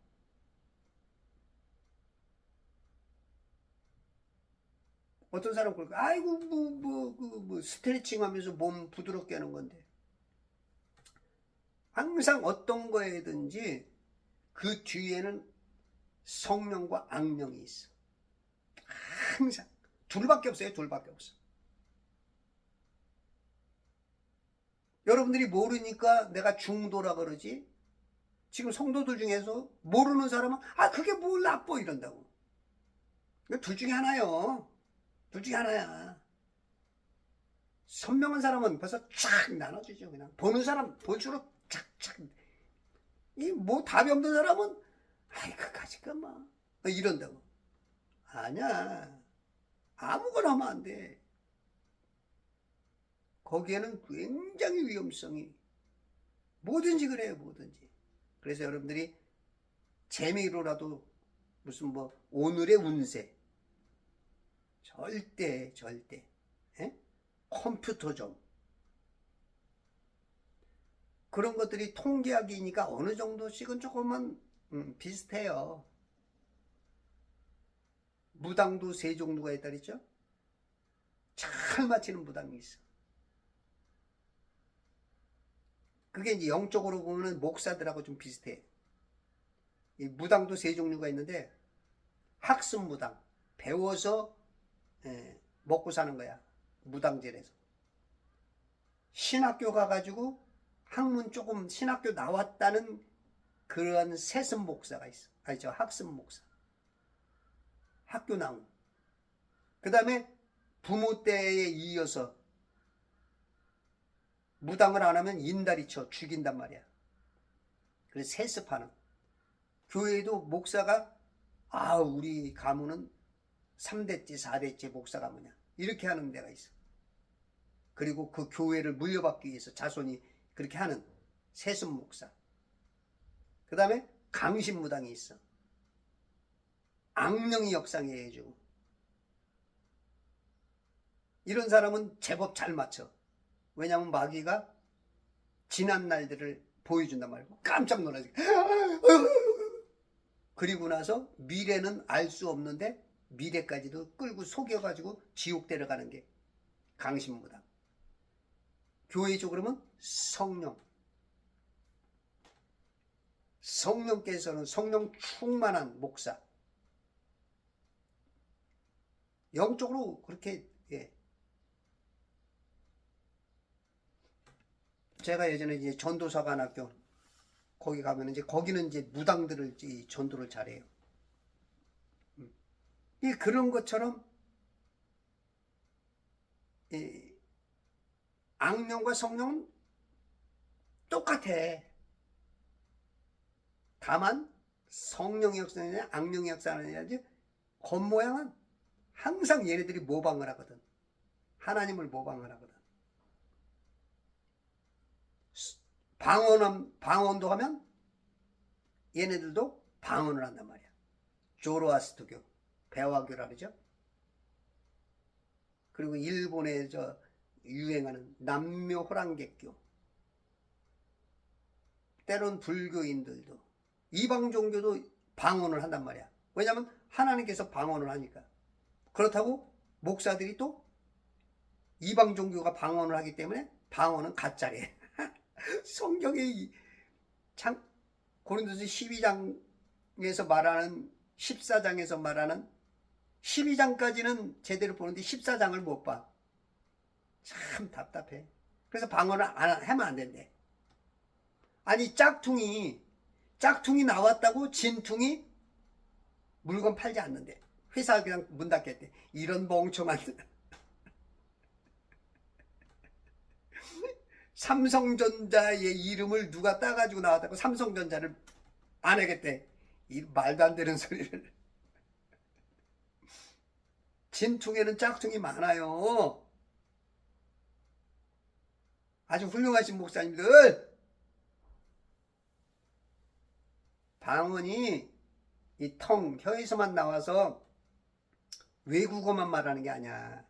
어떤 사람은 그러고, 아이고, 스트레칭 하면서 몸 부드럽게 하는 건데. 항상 어떤 거에든지 그 뒤에는 성령과 악령이 있어. 항상. 둘밖에 없어요, 둘밖에 없어. 여러분들이 모르니까 내가 중도라 그러지. 지금 성도들 중에서 모르는 사람은 그게 뭘 나빠 이런다고. 둘 중에 하나요. 둘 중에 하나야. 선명한 사람은 벌써 쫙 나눠주죠. 그냥 보는 사람 볼수록 착착. 이 뭐 답이 없는 사람은 그까짓 뭐 이런다고. 아니야. 아무거나 하면 안 돼. 거기에는 굉장히 위험성이, 뭐든지 그래요, 뭐든지. 그래서 여러분들이 재미로라도 무슨 뭐 오늘의 운세 절대 에? 컴퓨터 좀 그런 것들이 통계학이니까 어느 정도씩은 조금은 비슷해요. 무당도 세 종류가 있다 그랬죠? 잘 맞히는 무당이 있어. 그게 이제 영적으로 보면 목사들하고 좀 비슷해. 이 무당도 세 종류가 있는데, 학습 무당, 배워서 먹고 사는 거야. 무당질에서. 신학교 가가지고 학문 조금 신학교 나왔다는 그런 세습 목사가 있어. 저 학습 목사. 학교 나온. 그 다음에 부모 때에 이어서 무당을 안 하면 인다리 쳐 죽인단 말이야. 그래서 세습하는. 교회에도 목사가 아, 우리 가문은 3대째 4대째 목사 가문이야, 이렇게 하는 데가 있어. 그리고 그 교회를 물려받기 위해서 자손이 그렇게 하는 세순 목사. 그 다음에 강신무당이 있어. 악령이 역상해 해주고. 이런 사람은 제법 잘 맞춰. 왜냐하면 마귀가 지난 날들을 보여준단 말이야. 깜짝 놀라지. 그리고 나서 미래는 알 수 없는데 미래까지도 끌고 속여가지고 지옥 데려가는 게 강신무당. 교회죠 그러면 성령. 성령께서는 성령 충만한 목사. 영적으로 그렇게, 예. 제가 예전에 이제 전도사관학교 거기 가면 이제 거기는 이제 무당들을 전도를 잘해요. 이 그런 것처럼 이 악령과 성령은 똑같아. 다만 성령의 역사냐 악령의 역사냐 겉모양은 항상 얘네들이 모방을 하거든. 하나님을 모방을 하거든. 방언도 하면 얘네들도 방언을 한단 말이야. 조로아스터교, 배화교라 그러죠. 그리고 일본에 유행하는 남묘 호랑객교, 때론 불교인들도 이방 종교도 방언을 한단 말이야. 왜냐하면 하나님께서 방언을 하니까. 그렇다고 목사들이 또 이방 종교가 방언을 하기 때문에 방언은 가짜래. 성경의 고린도서 12장에서 말하는 14장에서 말하는 12장까지는 제대로 보는데 14장을 못 봐. 참 답답해. 그래서 방언을 하면 안 된대. 아니 짝퉁이 나왔다고 진퉁이 물건 팔지 않는데 회사 그냥 문 닫겠대. 이런 멍청한 삼성전자의 이름을 누가 따가지고 나왔다고 삼성전자를 안 하겠대. 이 말도 안 되는 소리를. 진퉁에는 짝퉁이 많아요. 아주 훌륭하신 목사님들. 방언이 이 혀에서만 나와서 외국어만 말하는 게 아니야.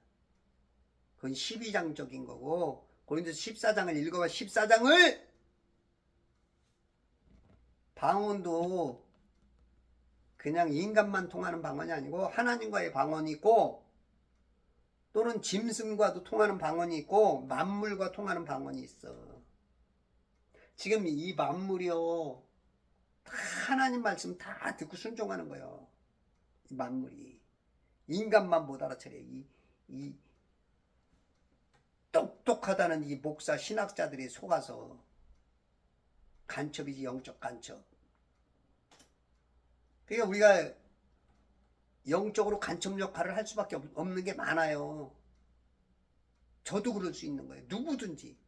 그건 12장적인 거고, 고린도서 14장을 읽어봐. 14장을 방언도 그냥 인간만 통하는 방언이 아니고 하나님과의 방언이 있고, 또는 짐승과도 통하는 방언이 있고, 만물과 통하는 방언이 있어. 지금 이 만물이요, 다 하나님 말씀 다 듣고 순종하는 거예요. 이 만물이. 인간만 못 알아차려. 이 똑똑하다는 이 목사 신학자들이 속아서 간첩이지, 영적 간첩. 그러니까 우리가 영적으로 간첩 역할을 할 수밖에 없는 게 많아요. 저도 그럴 수 있는 거예요. 누구든지.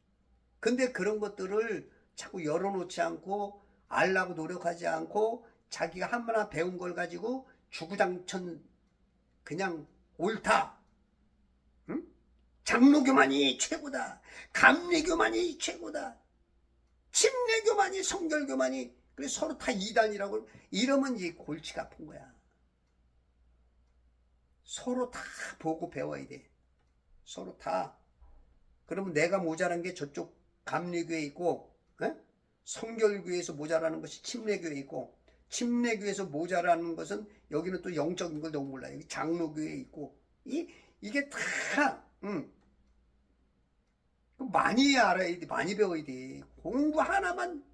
근데 그런 것들을 자꾸 열어놓지 않고 알라고 노력하지 않고 자기가 한번나 배운 걸 가지고 주구장천 그냥 옳다. 응? 장로교만이 최고다. 감리교만이 최고다. 침례교만이, 성결교만이, 그래서 서로 다 이단이라고 이러면 이제 골치가 아픈 거야. 서로 다 보고 배워야 돼. 서로 다. 그러면 내가 모자란 게 저쪽 감리교에 있고, 성결교에서 모자라는 것이 침례교에 있고, 침례교에서 모자라는 것은 여기는 또 영적인 걸 너무 몰라요. 여기 장로교에 있고, 이게 다 많이 알아야 돼. 많이 배워야 돼. 공부 하나만,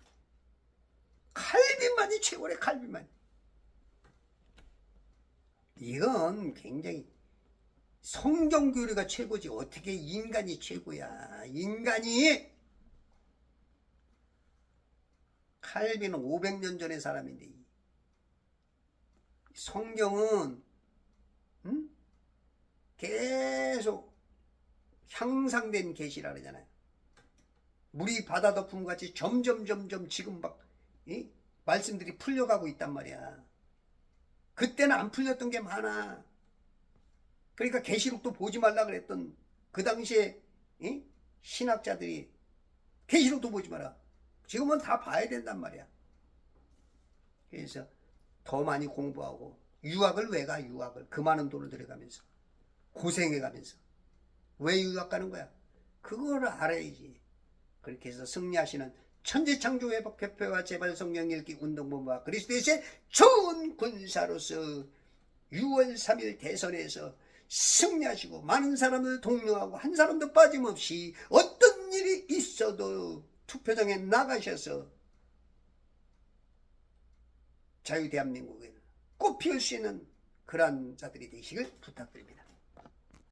칼빈만이 최고래. 칼빈만. 이건 굉장히 성경교리가 최고지. 어떻게 인간이 최고야. 인간이. 칼빈은 500년 전의 사람인데, 성경은 계속 향상된 계시라 그러잖아요. 물이 바다 덮음 같이 점점 지금 막 말씀들이 풀려가고 있단 말이야. 그때는 안 풀렸던 게 많아. 그러니까 계시록도 보지 말라 그랬던 그 당시에 신학자들이 계시록도 보지 마라. 지금은 다 봐야 된단 말이야. 그래서 더 많이 공부하고 유학을 왜 가? 유학을 그 많은 돈을 들여가면서 고생해가면서 왜 유학 가는 거야? 그걸 알아야지. 그렇게 해서 승리하시는 천지창조회복협회와 제발 성경 읽기 운동본부와 그리스도의 좋은 군사로서 6월 3일 대선에서 승리하시고 많은 사람을 독려하고 한 사람도 빠짐없이 어떤 일이 있어도 투표장에 나가셔서 자유대한민국을 꽃피울 수 있는 그러한 자들이 되시길 부탁드립니다.